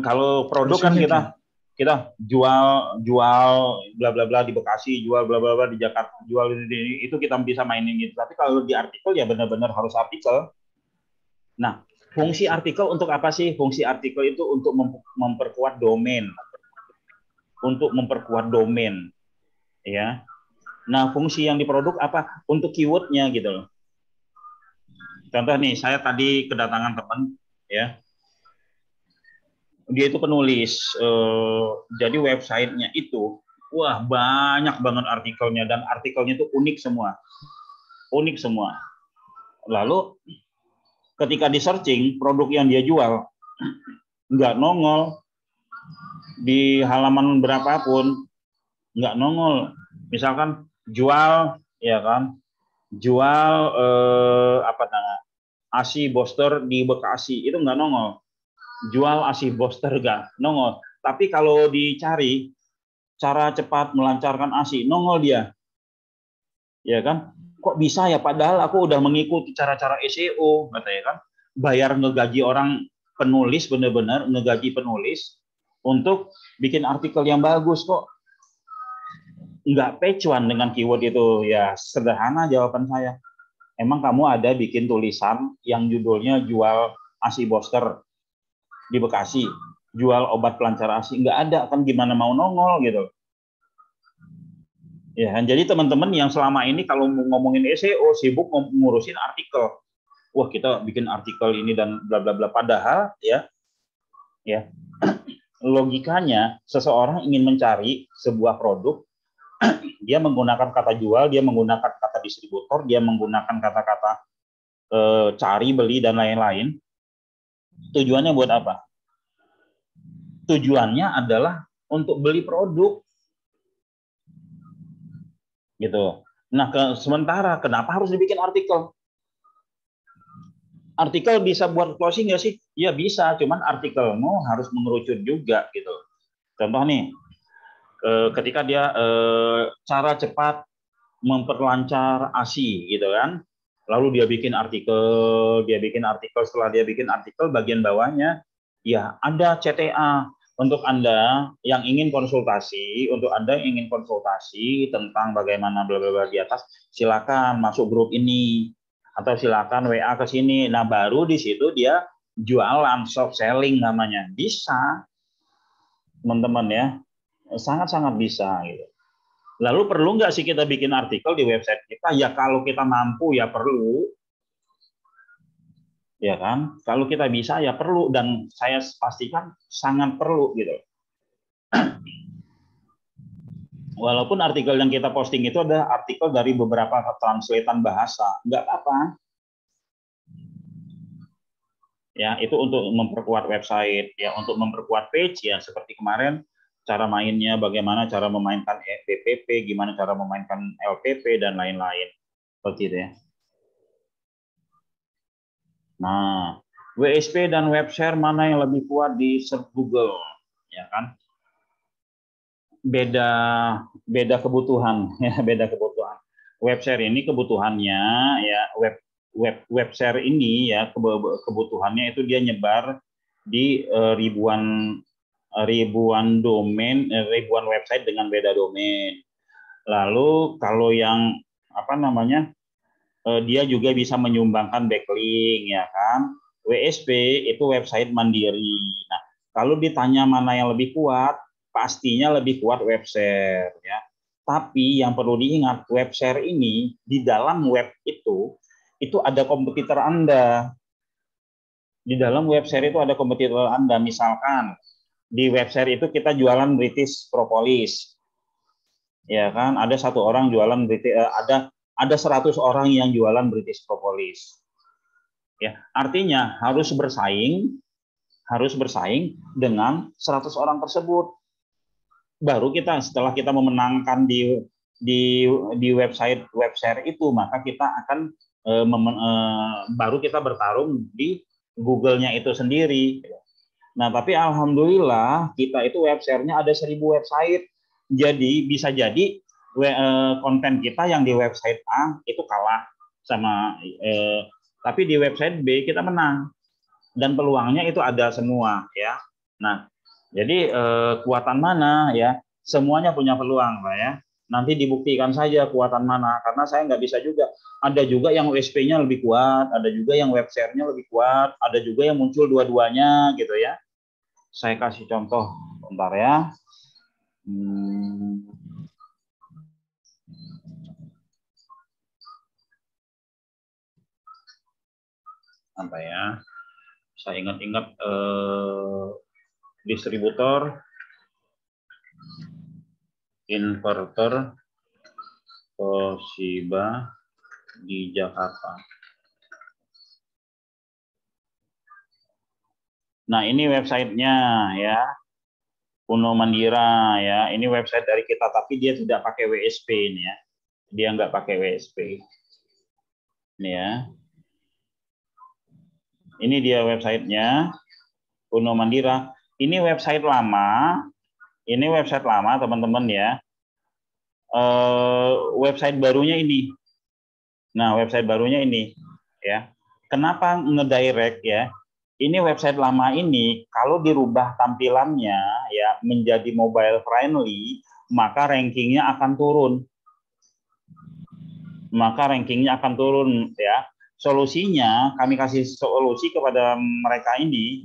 Kalau produk kan kita jual bla bla bla di Bekasi, jual bla bla bla di Jakarta, jual itu kita bisa mainin gitu. Tapi kalau di artikel ya benar-benar harus artikel. Nah, fungsi artikel untuk apa sih? Fungsi artikel itu untuk memperkuat domain. Untuk memperkuat domain. Ya. Nah, fungsi yang di produk apa? Untuk keywordnya gitu loh. Contoh nih, saya tadi kedatangan teman, ya. Dia itu penulis, jadi websitenya itu, wah banyak banget artikelnya dan artikelnya itu unik semua. Lalu ketika di searching produk yang dia jual nggak nongol di halaman berapapun, nggak nongol. Misalkan jual, ya kan, jual ASI Booster di Bekasi itu nggak nongol. Jual ASI Booster nggak nongol. Tapi kalau dicari cara cepat melancarkan ASI, nongol dia. Ya kan? Kok bisa ya? Padahal aku udah mengikuti cara-cara SEO, katanya kan. Bayar ngegaji orang penulis, bener-bener ngegaji penulis untuk bikin artikel yang bagus kok. Nggak pecuan dengan keyword itu. Ya sederhana jawaban saya. Emang kamu ada bikin tulisan yang judulnya jual ASI Booster di Bekasi, jual obat pelancar ASI, nggak ada kan, gimana mau nongol gitu. Ya, jadi teman-teman yang selama ini kalau ngomongin SEO sibuk ngurusin artikel. Wah, kita bikin artikel ini dan bla bla bla, padahal ya ya. Logikanya seseorang ingin mencari sebuah produk, dia menggunakan kata jual, dia menggunakan kata distributor, dia menggunakan kata-kata cari, beli, dan lain-lain. Tujuannya buat apa? Tujuannya adalah untuk beli produk. Gitu. Nah, sementara kenapa harus dibikin artikel? Artikel bisa buat closing nggak sih? Ya bisa, cuman artikelmu harus mengerucut juga gitu. Contoh nih, ketika dia cara cepat memperlancar ASI gitu kan, lalu dia bikin artikel, setelah dia bikin artikel bagian bawahnya ya ada CTA untuk Anda yang ingin konsultasi, tentang bagaimana bla bla bla di atas, silakan masuk grup ini atau silakan WA ke sini. Nah, baru di situ dia jualan, shop selling namanya. Bisa, teman-teman ya. Sangat-sangat bisa gitu. Lalu perlu nggak sih kita bikin artikel di website kita? Ya kalau kita mampu ya perlu. Ya kan? Kalau kita bisa ya perlu, dan saya pastikan sangat perlu gitu. Walaupun artikel yang kita posting itu ada artikel dari beberapa translatean bahasa, nggak apa-apa. Ya, itu untuk memperkuat website, ya, untuk memperkuat page, ya, seperti kemarin cara mainnya, bagaimana cara memainkan BPP, gimana cara memainkan LPP, dan lain-lain. Seperti itu ya. Nah, WSP dan web share mana yang lebih kuat di search Google? Ya kan? Beda kebutuhan, ya, beda kebutuhan. Web share ini kebutuhannya, ya, web share ini ya kebutuhannya itu dia nyebar di ribuan domain, ribuan website dengan beda domain. Lalu kalau yang apa namanya, dia juga bisa menyumbangkan backlink, ya kan. WSP itu website mandiri. Nah, kalau ditanya mana yang lebih kuat, pastinya lebih kuat web share, ya. Tapi yang perlu diingat, web share ini di dalam web itu ada kompetitor Anda. Di dalam web share itu ada kompetitor Anda. Misalkan di web share itu kita jualan British Propolis, ya kan. Ada satu orang jualan British, ada 100 orang yang jualan British Propolis. Ya, artinya harus bersaing dengan 100 orang tersebut. Baru kita, setelah kita memenangkan di website web share itu, maka kita akan baru kita bertarung di Google-nya itu sendiri. Nah, tapi alhamdulillah kita itu web share-nya ada 1000 website. Jadi bisa jadi konten kita yang di website A itu kalah sama tapi di website B kita menang, dan peluangnya itu ada semua ya. Nah, jadi kuatan mana ya? Semuanya punya peluang, Pak ya. Nanti dibuktikan saja kuatan mana, karena saya nggak bisa juga. Ada juga yang WSP-nya lebih kuat, ada juga yang web share-nya lebih kuat, ada juga yang muncul dua-duanya gitu ya. Saya kasih contoh bentar ya. Apa ya? Saya ingat-ingat distributor, inverter, Toshiba di Jakarta. Nah, ini websitenya ya, Uno Mandira ya. Ini website dari kita, tapi dia tidak pakai WSP ini ya. Dia nggak pakai WSP. Ini ya. Ini dia websitenya, Uno Mandira. Ini website lama. Ini website lama, teman-teman ya. Website barunya ini. Nah, website barunya ini ya. Kenapa ngedirect ya? Ini website lama ini kalau dirubah tampilannya ya menjadi mobile friendly, maka rankingnya akan turun. Ya. Solusinya, kami kasih solusi kepada mereka ini.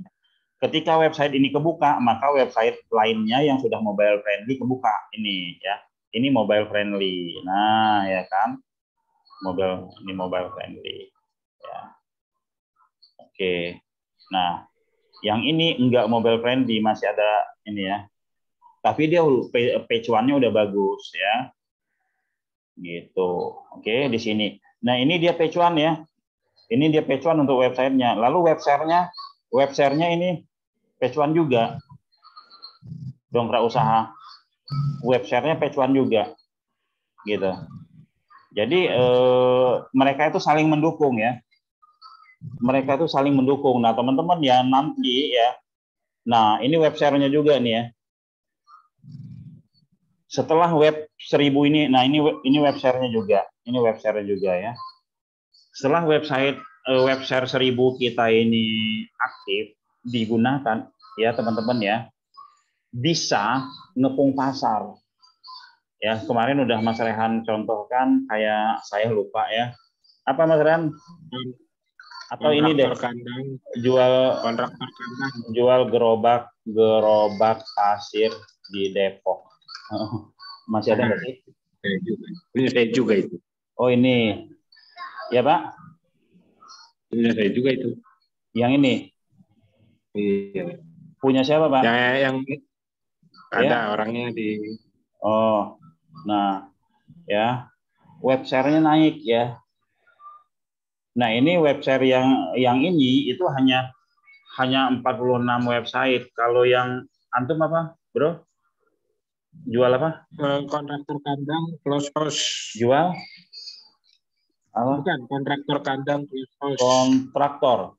Ketika website ini kebuka, maka website lainnya yang sudah mobile friendly kebuka ini ya. Ini mobile friendly. Nah, ya kan? Ini mobile friendly. Ya. Oke. Nah, Yang ini enggak mobile friendly, masih ada ini ya. Tapi dia page one-nya udah bagus ya. Gitu. Oke, di sini. Nah, ini dia page one ya. Ini dia page one untuk websitenya. Lalu websitenya ini page one juga. Dongkrak Usaha. Websitenya page one juga. Gitu. Jadi mereka itu saling mendukung ya. Mereka itu saling mendukung. Nah, teman-teman ya nanti ya. Nah, ini websitenya juga nih ya. Setelah web 1000 ini, nah ini websitenya juga. Ini websitenya juga ya. Setelah website 1000 kita ini aktif digunakan ya teman-teman ya, bisa ngepung pasar. Ya, kemarin udah Mas Rehan contohkan, kayak saya lupa ya. Apa Mas Rehan? Atau ini deh, kandang, kontraktor kandang, jual gerobak pasir di Depok. Masih ada nggak sih? Ini saya juga itu. Oh ini, ya Pak? Ini saya juga itu. Yang ini? Iya. Punya siapa Pak? Yang ada orangnya di. Oh, nah ya, website-nya naik ya. Nah ini website yang ini itu hanya 46 website. Kalau yang antum apa, bro? Jual apa? Kontraktor kandang close house. Jual? Apa? Bukan, kontraktor kandang close house. Kontraktor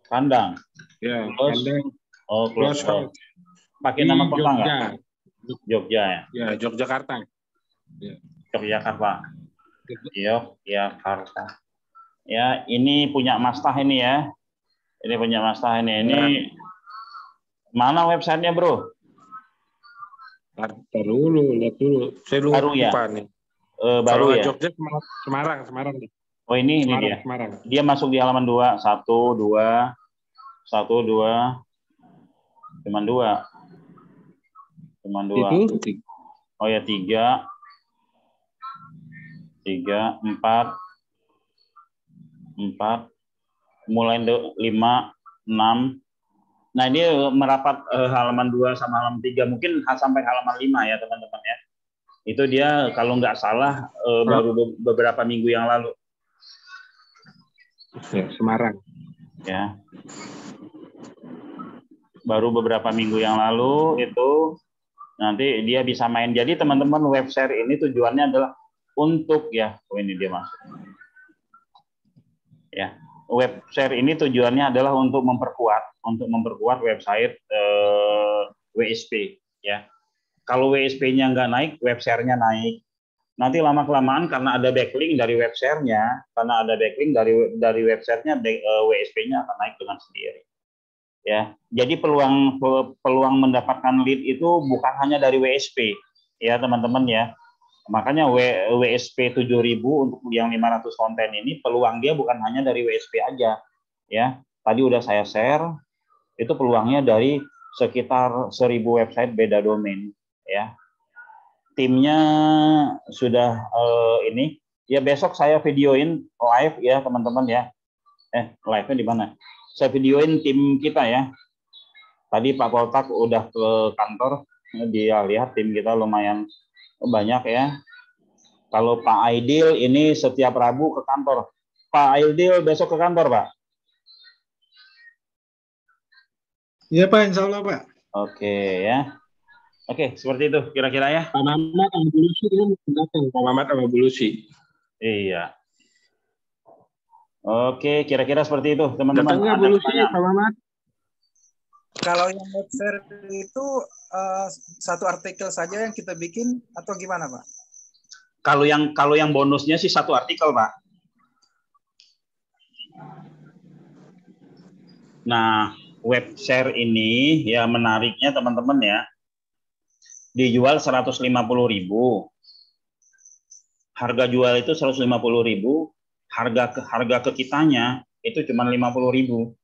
kandang. Ya, close, kandang. Oh, close house. Pakai nama kota nggak? Jogja ya? Ya, Yogyakarta. Ya. Yogyakarta. Ya, ini punya Mas Tah ini ya. Ini punya Mas Tah ini. Ini mana websitenya, bro? Lihat dulu. Saya lupa baru ya? Nih. Baru ya? Jogja, Semarang. Oh ini dia. Semarang. Dia masuk di halaman 2. 1, 2. Cuman 2. Itu? Oh ya 3. 4. Mulai 5, 6. Nah, ini merapat halaman 2 sama halaman 3. Mungkin sampai halaman 5 ya, teman-teman ya. Itu dia kalau nggak salah baru beberapa minggu yang lalu. Semarang. Ya. Baru beberapa minggu yang lalu itu nanti dia bisa main. Jadi teman-teman, website ini tujuannya adalah untuk ya, ini dia masuk. Ya. Webshare ini tujuannya adalah untuk memperkuat website WSP ya. Kalau WSP-nya nggak naik, webshare-nya naik. Nanti lama-kelamaan karena ada backlink dari webshare-nya, dari website-nya, WSP-nya akan naik dengan sendiri. Ya, jadi peluang mendapatkan lead itu bukan hanya dari WSP ya teman-teman ya. Makanya WSP 7.000 untuk yang 500 konten ini peluang dia bukan hanya dari WSP aja ya. Tadi udah saya share, itu peluangnya dari sekitar 1000 website beda domain ya. Timnya sudah ini ya, besok saya videoin live ya teman-teman ya. Live-nya di mana? Saya videoin tim kita ya. Tadi Pak Poltak udah ke kantor, dia lihat tim kita lumayan banyak ya. Kalau Pak Aidil ini setiap Rabu ke kantor. Pak Aidil besok ke kantor, Pak? Iya, Pak. Insya Allah, Pak. Oke, ya. Oke, seperti itu kira-kira ya. Pak Mamat sama Bulusi itu datang. Pak Mamat sama Bulusi. Iya. Oke, kira-kira seperti itu, teman-teman. Datang nggak Bulusi, Pak Mamat? Kalau yang website itu satu artikel saja yang kita bikin atau gimana, Pak? Kalau yang bonusnya sih satu artikel, Pak. Nah, web share ini ya menariknya teman-teman ya. Dijual 150.000. Harga jual itu 150.000. Harga ke kitanya itu cuma 50.000.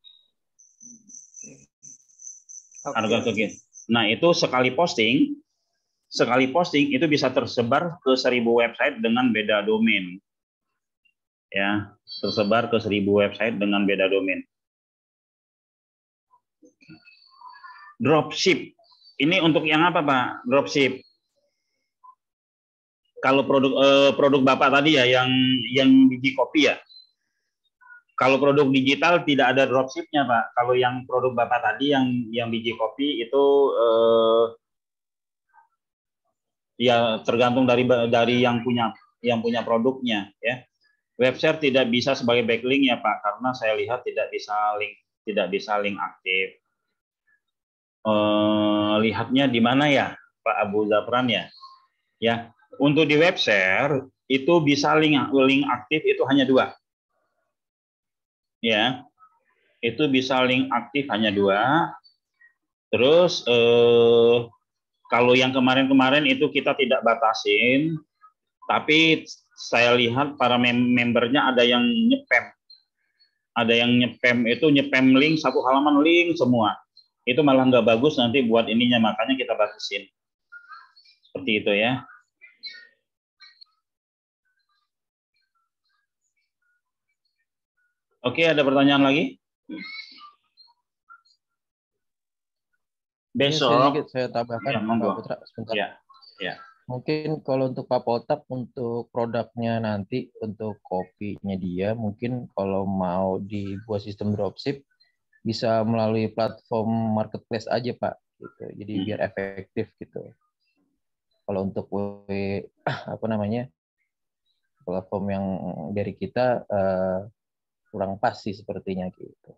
Harga ke kita. Nah, itu sekali posting itu bisa tersebar ke 1000 website dengan beda domain. Ya, tersebar ke 1000 website dengan beda domain. Dropship. Ini untuk yang apa, Pak? Dropship. Kalau produk Bapak tadi ya yang biji kopi ya. Kalau produk digital tidak ada dropshipnya, Pak. Kalau yang produk Bapak tadi yang biji kopi itu ya tergantung dari yang punya produknya ya. Webshare tidak bisa sebagai backlink ya, Pak, karena saya lihat tidak bisa link aktif. Lihatnya di mana ya, Pak Abu Zafran ya? Ya, untuk di webshare itu bisa link aktif itu hanya 2. Ya, itu bisa link aktif hanya 2. Terus kalau yang kemarin-kemarin itu kita tidak batasin, tapi saya lihat para membernya ada yang nyepam. Ada yang nyepam itu nyepam link, satu halaman link semua. Itu malah nggak bagus nanti buat ininya, makanya kita batasin. Seperti itu ya. Oke, ada pertanyaan lagi? Besok saya tambahkan, ya, Pak Putra, sebentar. Ya. Mungkin kalau untuk Pak Potak, untuk produknya nanti, untuk kopinya dia, mungkin kalau mau dibuat sistem dropship, bisa melalui platform marketplace aja, Pak. Gitu. Jadi biar efektif gitu. Kalau untuk platform yang dari kita kurang pas sih sepertinya gitu.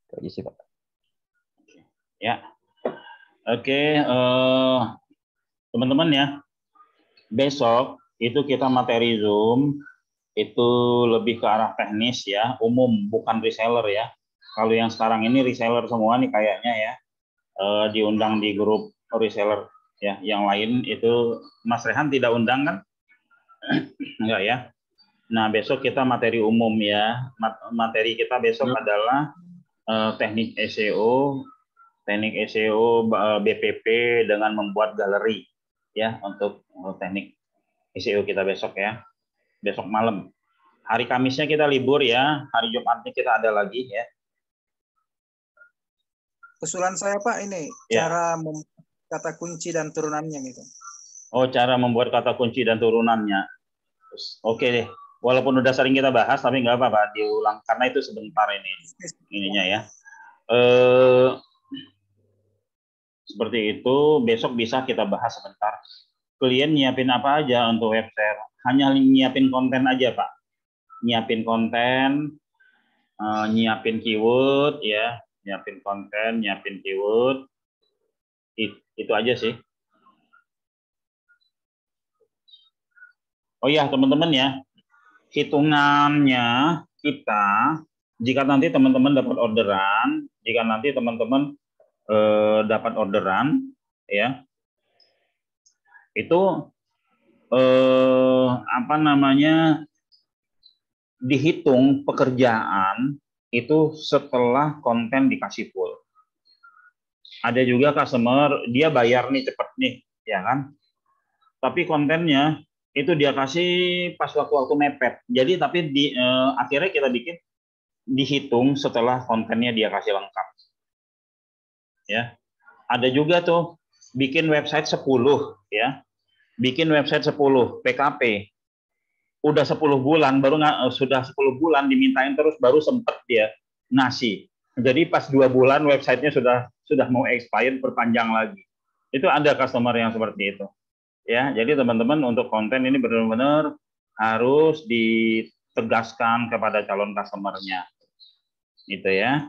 Itu aja sih, Pak. Ya. Oke, teman-teman ya. Besok itu kita materi Zoom itu lebih ke arah teknis ya, umum, bukan reseller ya. Kalau yang sekarang ini reseller semua nih kayaknya ya, diundang di grup reseller ya. Yang lain itu Mas Rehan tidak undang kan? Enggak ya. Nah, besok kita materi umum ya. Materi kita besok adalah teknik SEO BPP dengan membuat galeri ya, untuk teknik SEO kita besok ya. Besok malam. Hari Kamisnya kita libur ya, hari Jumatnya kita ada lagi ya. Usulan saya Pak ini Ya. cara membuat kata kunci dan turunannya gitu. Oh, cara membuat kata kunci dan turunannya. Oke deh. Walaupun udah sering kita bahas, tapi nggak apa-apa diulang karena itu sebentar ininya ya. Seperti itu, besok bisa kita bahas sebentar. Klien nyiapin apa aja untuk webshare? Hanya nyiapin konten aja, Pak. Nyiapin konten, nyiapin keyword ya, nyiapin konten, nyiapin keyword. Itu aja sih. Oh iya, teman-teman ya. Hitungannya kita, jika nanti teman-teman dapat orderan, dapat orderan ya, itu dihitung pekerjaan itu setelah konten dikasih full. Ada juga customer dia bayar nih cepet nih ya kan, tapi kontennya itu dia kasih pas waktu mepet. Jadi tapi akhirnya kita bikin dihitung setelah kontennya dia kasih lengkap. Ya. Ada juga tuh bikin website 10 ya. Bikin website 10 PKP. Udah 10 bulan sudah 10 bulan dimintain terus baru sempet dia ngasih. Jadi pas 2 bulan websitenya sudah mau expired, perpanjang lagi. Itu ada customer yang seperti itu. Ya, jadi teman-teman untuk konten ini benar-benar harus ditegaskan kepada calon customernya. Gitu ya.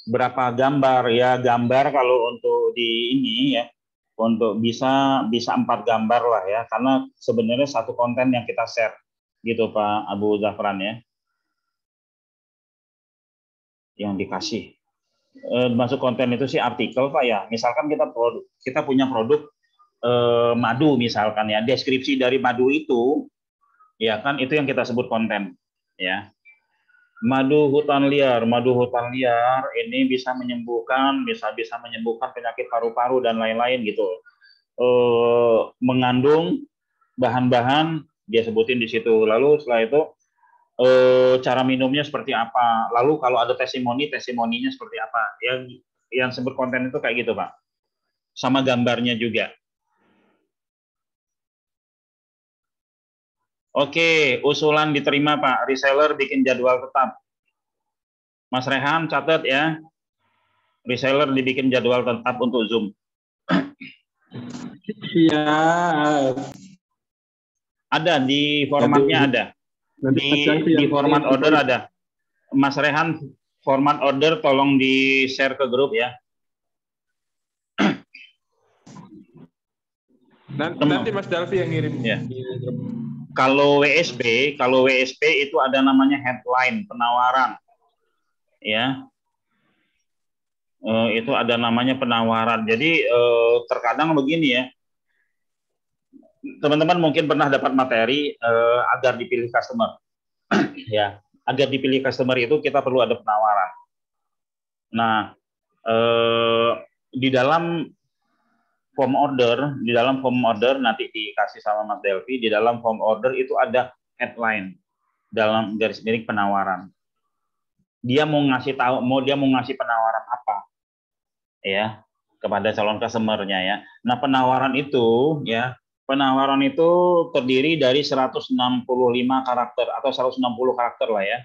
Berapa gambar ya? Gambar kalau untuk di ini ya, untuk bisa 4 gambar lah ya, karena sebenarnya satu konten yang kita share gitu Pak Abu Zafran ya, yang dikasih masuk konten itu sih artikel Pak ya. Misalkan kita punya produk madu misalkan ya, deskripsi dari madu itu ya kan, itu yang kita sebut konten ya. Madu hutan liar ini bisa menyembuhkan penyakit paru-paru dan lain-lain gitu. Mengandung bahan-bahan dia sebutin di situ. Lalu setelah itu cara minumnya seperti apa. Lalu kalau ada testimoninya seperti apa. Yang sebut konten itu kayak gitu, Pak. Sama gambarnya juga. Oke, usulan diterima, Pak. Reseller bikin jadwal tetap. Mas Rehan catat ya. Reseller dibikin jadwal tetap untuk Zoom. Siap. Ada di formatnya ada. Di format order ada. Mas Rehan, format order tolong di-share ke grup ya. Nanti Mas Dalvi yang ngirim. Ya. Kalau WSP itu ada namanya headline penawaran. Ya. Itu ada namanya penawaran. Jadi terkadang begini ya. Teman-teman mungkin pernah dapat materi agar dipilih customer. Ya, agar dipilih customer itu kita perlu ada penawaran. Nah, di dalam form order nanti dikasih sama Mas Delvi, di dalam form order itu ada headline dalam garis miring penawaran. Dia mau ngasih penawaran apa ya kepada calon customer-nya ya. Nah, penawaran itu terdiri dari 165 karakter atau 160 karakter lah ya.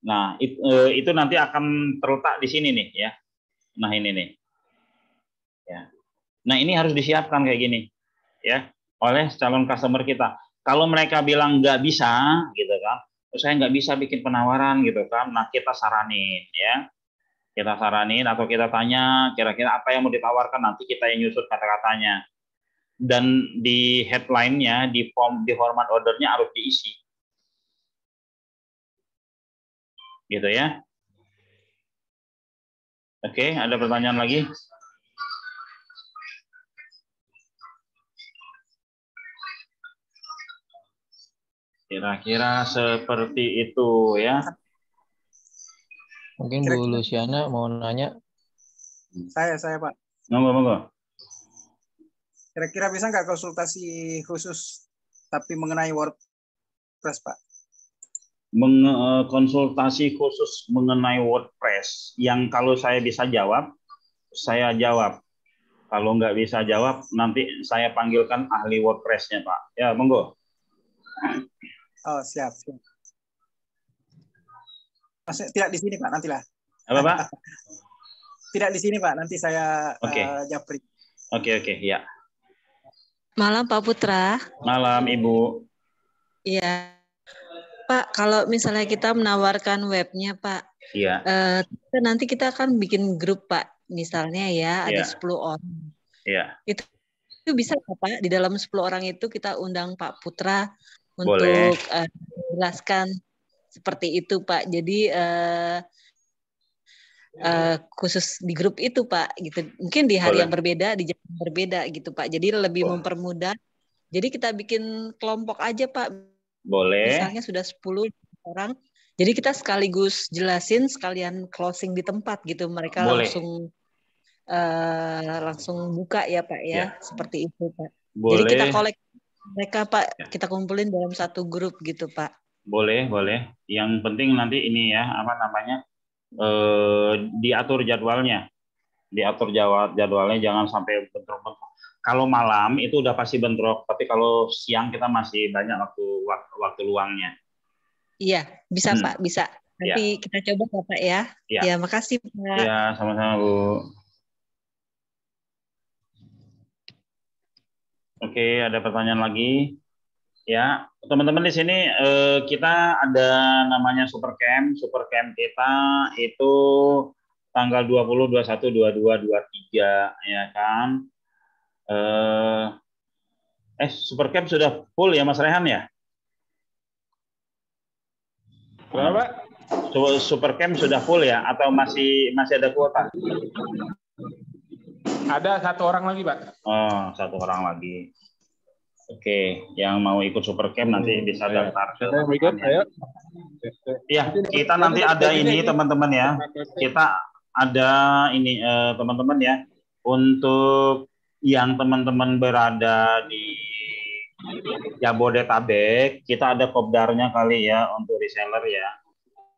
Nah, itu nanti akan terletak di sini nih ya. Nah, ini nih. Ya. Nah, ini harus disiapkan kayak gini ya oleh calon customer kita. Kalau mereka bilang nggak bisa gitu kan, saya nggak bisa bikin penawaran gitu kan. Nah, kita saranin ya. Kita saranin atau kita tanya kira-kira apa yang mau ditawarkan, nanti kita yang nyusut kata-katanya. Dan di headline-nya, di format ordernya harus diisi. Gitu ya. Oke, ada pertanyaan lagi? Kira-kira seperti itu ya. Mungkin Bu Luciana mau nanya. Saya Pak. Monggo. Kira-kira bisa nggak konsultasi khusus tapi mengenai WordPress, Pak? Konsultasi khusus mengenai WordPress. Yang kalau saya bisa jawab, saya jawab. Kalau nggak bisa jawab, nanti saya panggilkan ahli WordPress-nya, Pak. Ya, monggo. Oh, siap. Masih tidak di sini, Pak, nantilah. Apa, Pak? Tidak di sini, Pak. Nanti saya japri. Oke, ya. Malam, Pak Putra. Malam, Ibu. Iya. Pak, kalau misalnya kita menawarkan webnya, Pak. Iya. Nanti kita akan bikin grup, Pak. Misalnya ya, ada 10 orang. Iya. Itu bisa, Pak. Di dalam 10 orang itu kita undang Pak Putra untuk menjelaskan seperti itu, Pak. Jadi khusus di grup itu, Pak, gitu. Mungkin di hari yang berbeda, di jam yang berbeda gitu, Pak. Jadi lebih mempermudah. Jadi kita bikin kelompok aja, Pak. Boleh. Misalnya sudah 10 orang. Jadi kita sekaligus jelasin, sekalian closing di tempat gitu. Mereka langsung buka ya, Pak ya. Seperti itu, Pak. Boleh. Jadi kita kolek mereka, Pak, kita kumpulin dalam satu grup gitu, Pak. Boleh. Yang penting nanti ini ya, diatur jadwalnya. Jadwalnya jangan sampai bentrok-bentrok. Kalau malam itu udah pasti bentrok, tapi kalau siang kita masih banyak waktu luangnya. Iya, bisa Pak, bisa. Nanti kita coba Pak ya. Ya, makasih Pak. Ya, sama-sama Bu. Oke, ada pertanyaan lagi? Ya, teman-teman di sini kita ada namanya Supercamp. Supercamp kita itu tanggal 20, 21, 22, 23 ya kan. Supercamp sudah full ya Mas Rehan ya? Berapa? Supercamp sudah full ya atau masih ada kuota? Ada 1 orang lagi, Pak. Oh, 1 orang lagi. Oke, yang mau ikut Supercamp nanti bisa daftar ke ya, kita nanti ada ini teman-teman ya. Kita ada ini teman-teman ya. Untuk yang teman-teman berada di Jabodetabek, kita ada kopdarnya kali ya untuk reseller ya.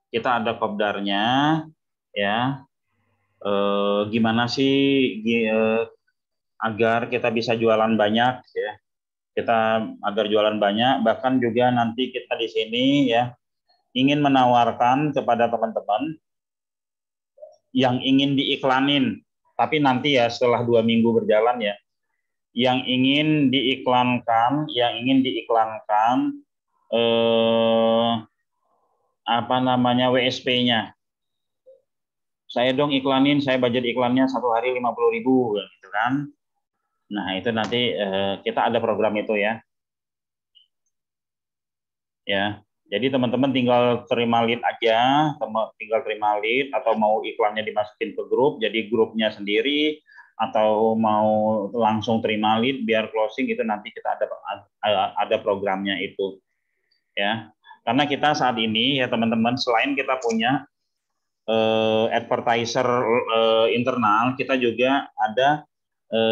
Kita ada kopdarnya ya. Gimana sih agar kita bisa jualan banyak ya. Kita agar jualan banyak, bahkan juga nanti kita di sini ya ingin menawarkan kepada teman-teman yang ingin diiklanin, tapi nanti ya setelah 2 minggu berjalan ya, yang ingin diiklankan WSP-nya. Saya dong iklanin, saya budget iklannya 1 hari 50.000 gitu kan. Nah, itu nanti kita ada program itu ya. Ya. Jadi teman-teman tinggal terima lead aja, tinggal terima lead atau mau iklannya dimasukin ke grup, jadi grupnya sendiri atau mau langsung terima lead biar closing itu nanti kita ada programnya itu. Ya. Karena kita saat ini ya teman-teman selain kita punya advertiser internal, kita juga ada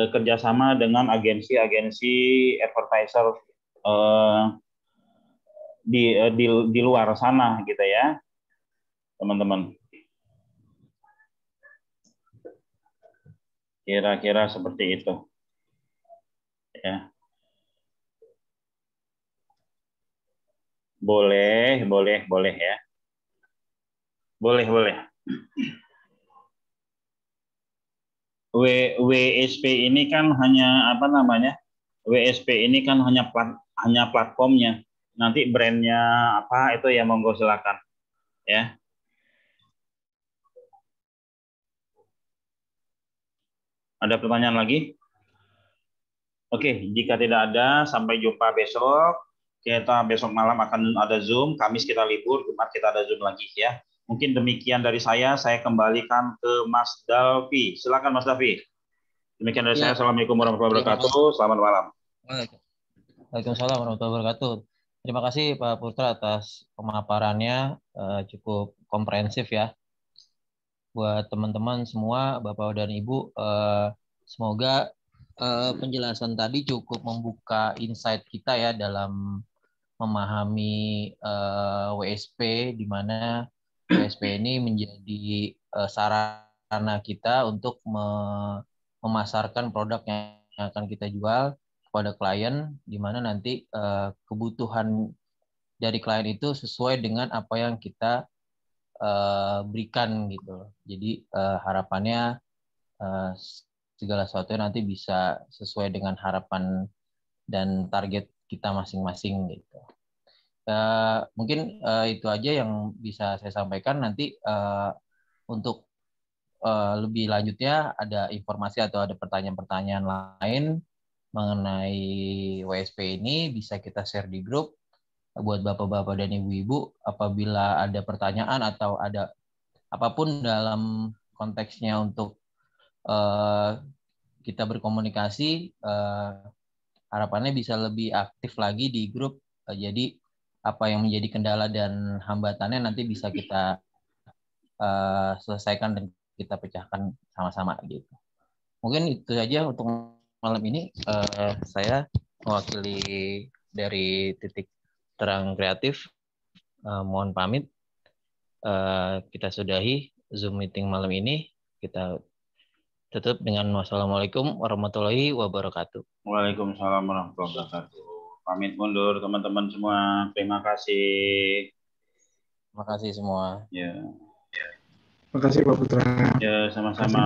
kerjasama dengan agensi-agensi advertiser di luar sana gitu ya, teman-teman. Kira-kira seperti itu. Ya. Boleh ya. Boleh. WSP ini kan hanya WSP ini kan hanya platformnya. Nanti brandnya apa itu ya monggo silakan ya. Ada pertanyaan lagi? Oke, jika tidak ada sampai jumpa besok. Kita besok malam akan ada Zoom, Kamis kita libur, Jumat kita ada Zoom lagi ya. Mungkin demikian dari saya kembalikan ke Mas Dalvi. Silakan Mas Dalvi. Demikian dari saya. Assalamualaikum warahmatullahi wabarakatuh. Selamat malam. Waalaikumsalam warahmatullahi wabarakatuh. Terima kasih Pak Putra atas pemaparannya, cukup komprehensif ya. Buat teman-teman semua, Bapak dan Ibu, semoga penjelasan tadi cukup membuka insight kita ya dalam memahami WSP, di mana WSP ini menjadi sarana kita untuk memasarkan produk yang akan kita jual kepada klien, di mana nanti kebutuhan dari klien itu sesuai dengan apa yang kita berikan gitu. Jadi harapannya segala sesuatu nanti bisa sesuai dengan harapan dan target kita masing-masing gitu. Mungkin itu aja yang bisa saya sampaikan. Nanti untuk lebih lanjutnya ada informasi atau ada pertanyaan-pertanyaan lain mengenai WSP ini bisa kita share di grup. Buat bapak-bapak dan ibu-ibu, apabila ada pertanyaan atau ada apapun dalam konteksnya untuk kita berkomunikasi, harapannya bisa lebih aktif lagi di grup. Jadi apa yang menjadi kendala dan hambatannya nanti bisa kita selesaikan dan kita pecahkan sama-sama gitu. Mungkin itu saja untuk malam ini. Saya mewakili dari Titik Terang Kreatif, mohon pamit. Kita sudahi Zoom meeting malam ini. Kita tutup dengan wassalamualaikum warahmatullahi wabarakatuh. Waalaikumsalam warahmatullahi wabarakatuh. Pamit mundur teman-teman semua. Terima kasih. Terima kasih semua. Ya. Terima kasih Pak Putra. Ya, sama-sama.